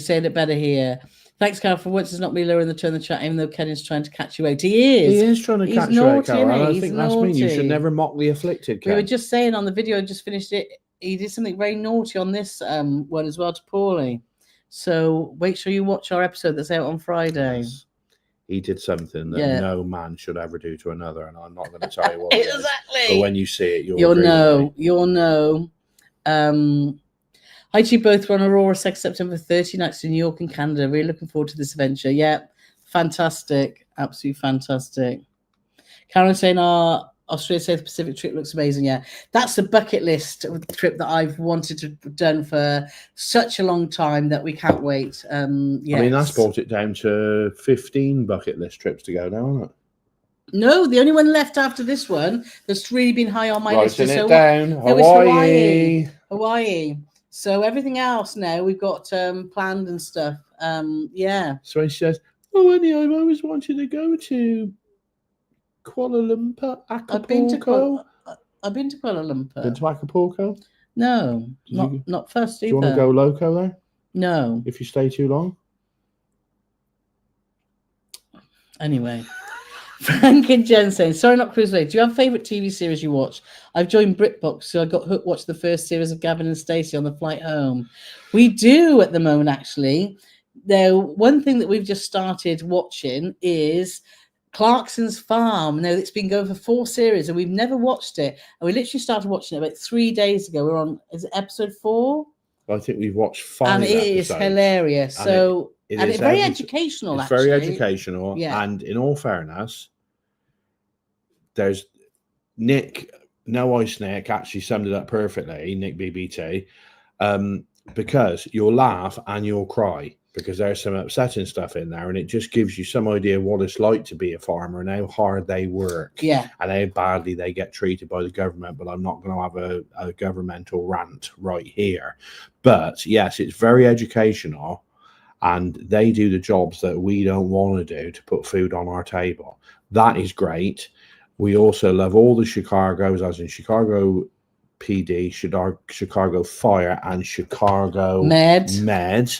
saying it better here. Thanks, Carol, for once it's not me lowering the tone of the chat, even though Ken is trying to catch you out. He is. He is trying to catch you out, Carol. I think that's me. You should never mock the afflicted, Ken. We were just saying on the video, I just finished it, he did something very naughty on this one as well to Paulie. So make sure you watch our episode that's out on Friday. Yes. He did something that no man should ever do to another, and I'm not going to tell you what it exactly. is. But when you see it, you'll know. You'll know. Hi to you both. We're on Aurora 2nd September 30 nights in New York and Canada. Really looking forward to this adventure. Yeah, fantastic. Absolutely fantastic. Karen saying our Australia South Pacific trip looks amazing. Yeah, that's the bucket list trip that I've wanted to done for such a long time that we can't wait. I mean, that's brought it down to 15 bucket list trips to go now, isn't it? No, the only one left after this one that's really been high on my list is down. Hawaii. Hawaii. So everything else now we've got planned and stuff. Yeah. So he says, "Oh, Annie, I've always wanted to go to Kuala Lumpur, Acapulco." I've been to Kuala Lumpur. Been to Acapulco? No, not first either. Do you want to go loco there? No. If you stay too long? Anyway. Frank and Jen saying, sorry, not cruise away. Do you have a favourite TV series you watch? I've joined BritBox, so I got hooked, watched the first series of Gavin and Stacey on the flight home. We do at the moment, actually. Now, one thing that we've just started watching is Clarkson's Farm. Now, it's been going for 4 series, and we've never watched it. And we literally started watching it about 3 days ago. We're on, is it episode 4? I think we've watched 5 and it episodes. Is hilarious. So... it's very educational, actually. Very educational. Yeah. And in all fairness, there's Nick, No Ice Nick, actually summed it up perfectly, Nick BBT, because you'll laugh and you'll cry because there's some upsetting stuff in there, and it just gives you some idea of what it's like to be a farmer and how hard they work, and how badly they get treated by the government. But I'm not going to have a governmental rant right here. But yes, it's very educational. And they do the jobs that we don't want to do to put food on our table. That is great. We also love all the Chicago's, as in Chicago PD, Chicago Fire, and Chicago Med.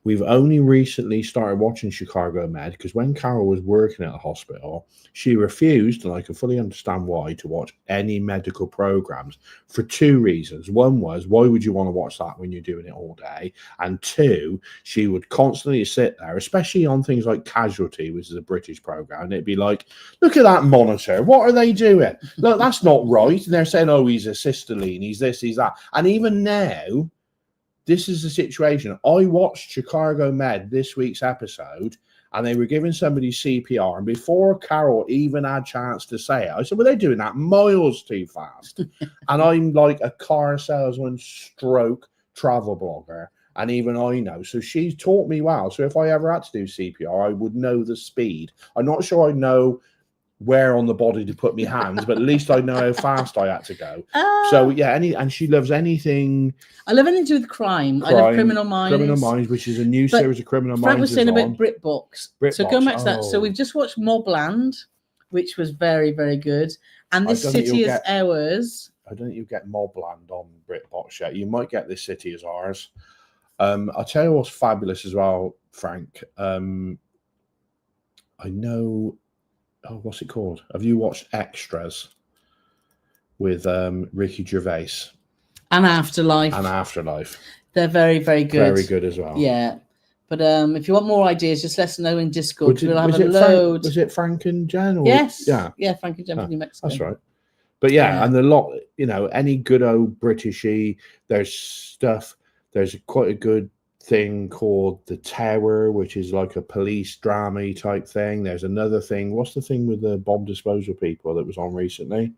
We've only recently started watching Chicago Med because when Carole was working at the hospital, she refused, and I can fully understand why, to watch any medical programs for 2 reasons. One was, why would you want to watch that when you're doing it all day? And 2, she would constantly sit there, especially on things like Casualty, which is a British program, and it'd be like, look at that monitor. What are they doing? Look, that's not right. And they're saying, oh, he's a cystoline, he's this, he's that. And even now, this is the situation. I watched Chicago Med this week's episode, and they were giving somebody CPR. And before Carole even had a chance to say it, I said, well, they're doing that miles too fast. And I'm like a car salesman stroke travel blogger. And even I know. So she's taught me well. So if I ever had to do CPR, I would know the speed. I'm not sure I know where on the body to put my hands, but at least I know how fast I had to go. So yeah, and she loves anything. I love anything to do with crime. I love Criminal Minds. Criminal Minds, which is a new series of Criminal Minds. Frank was saying about BritBox. So going back to that, so we've just watched Mobland, which was very, very good. And This City Is Ours. I don't think you get Mobland on BritBox yet. You might get This City Is Ours. I'll tell you what's fabulous as well, Frank. I know. Oh, what's it called? Have you watched Extras with Ricky Gervais? And Afterlife. They're very, very good. Very good as well. Yeah. But if you want more ideas, just let us know in Discord. We'll have a load. Was it Frank and Jen? Yes. Yeah, Frank and Jen from New Mexico. That's right. But yeah, and a lot, any good old Britishy, there's stuff. There's quite a good thing called The Tower, which is like a police drama type thing. There's another thing. What's the thing with the bomb disposal people that was on recently?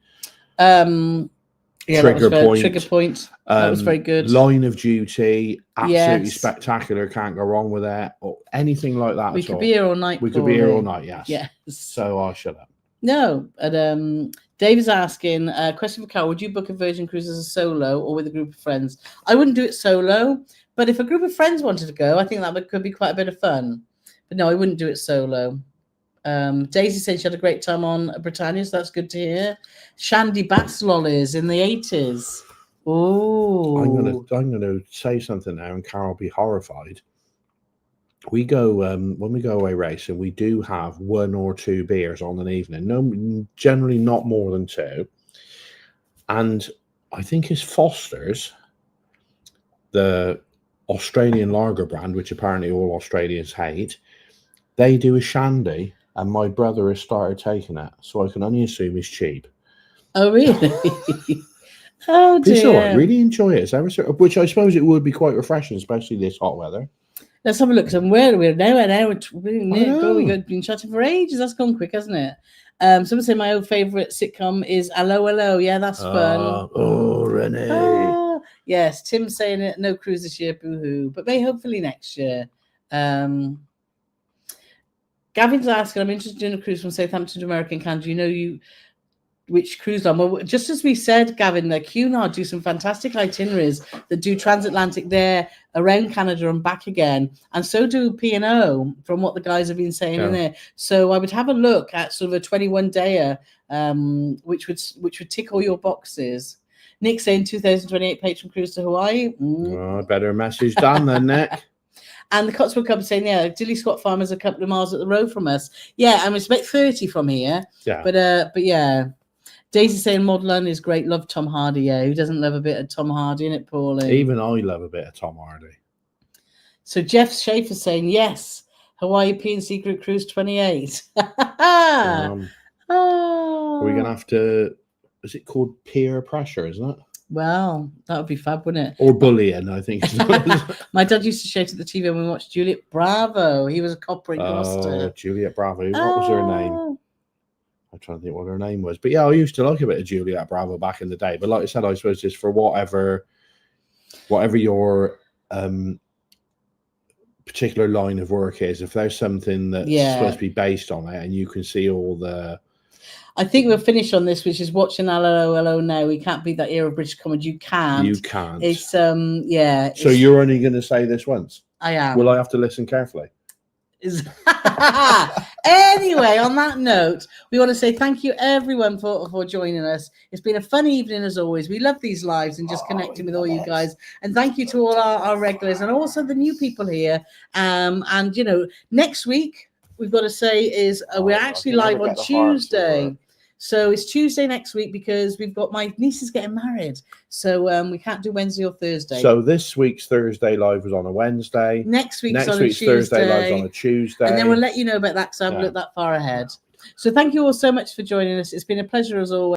Trigger Point. That was very good. Line of Duty, absolutely spectacular. Can't go wrong with that. Or anything like that. We could be here all night. We could be here all night. Yes. Yes. So I shut up. No, and Dave is asking a question for Carole. Would you book a Virgin Cruise as a solo or with a group of friends? I wouldn't do it solo, but if a group of friends wanted to go, I think that could be quite a bit of fun. But no, I wouldn't do it solo. Daisy said she had a great time on Britannia, so that's good to hear. Shandy Bass lollies in the 80s. Oh, I'm gonna say something now, and Carole will be horrified. We go when we go away racing, we do have 1 or 2 beers on an evening. No, generally not more than 2. And I think it's Foster's, the Australian lager brand, which apparently all Australians hate. They do a shandy, and my brother has started taking it, so I can only assume it's cheap. Oh, really? Oh, dear. It's all right. Really enjoy it. Which I suppose it would be quite refreshing, especially this hot weather. Let's have a look somewhere. We're now an hour. We've been chatting for ages. That's gone quick, hasn't it? Someone say my old favourite sitcom is Hello Hello. Yeah, that's fun. Oh, Renee. Yes, Tim's saying it. No cruise this year, boo-hoo. But may hopefully next year. Gavin's asking, I'm interested in a cruise from Southampton to America and Canada. Do you know which cruise line? Well, just as we said, Gavin, the Cunard do some fantastic itineraries that do transatlantic there, around Canada and back again, and so do P&O, from what the guys have been saying in there. So I would have a look at sort of a 21-dayer, which would tick all your boxes. Nick saying 2028 patron cruise to Hawaii. Oh, better message done then, Nick. And the Cotswold Club saying, yeah, Dilly Scott Farm is a couple of miles up the road from us. Yeah, I mean, it's about 30 from here. Yeah. But yeah. Daisy saying Modern is great. Love Tom Hardy. Yeah, who doesn't love a bit of Tom Hardy in it, Pauline? Even I love a bit of Tom Hardy. So Jeff Schaefer saying yes. Hawaii P&C Group Cruise 28. Are we gonna have to? Is it called peer pressure? Isn't it? Well, that would be fab, wouldn't it? Or bullying, I think. My dad used to shout at the TV when we watched Juliet Bravo. He was a copper in Gloucester. Juliet Bravo. What was her name? I'm trying to think what her name was. But yeah, I used to like a bit of Juliet Bravo back in the day. But like I said, I suppose just for whatever your particular line of work is, if there's something that's supposed to be based on it and you can see all the... I think we'll finish on this, which is watching Hello Hello now. We can't beat that era of British comedy. You can't. You can't. It's yeah. So you're only going to say this once? I am. Will I have to listen carefully? Anyway, on that note, we want to say thank you everyone for joining us. It's been a fun evening as always. We love these lives and just connecting with all you guys, and thank you to all our regulars and also the new people here. And you know, next week we've got to say is we're actually live on Tuesday. So it's Tuesday next week because we've got my niece is getting married. So we can't do Wednesday or Thursday. So this week's Thursday live was on a Wednesday. Next week's on a Tuesday. Thursday live is on a Tuesday. And then we'll let you know about that because I haven't looked that far ahead. So thank you all so much for joining us. It's been a pleasure as always.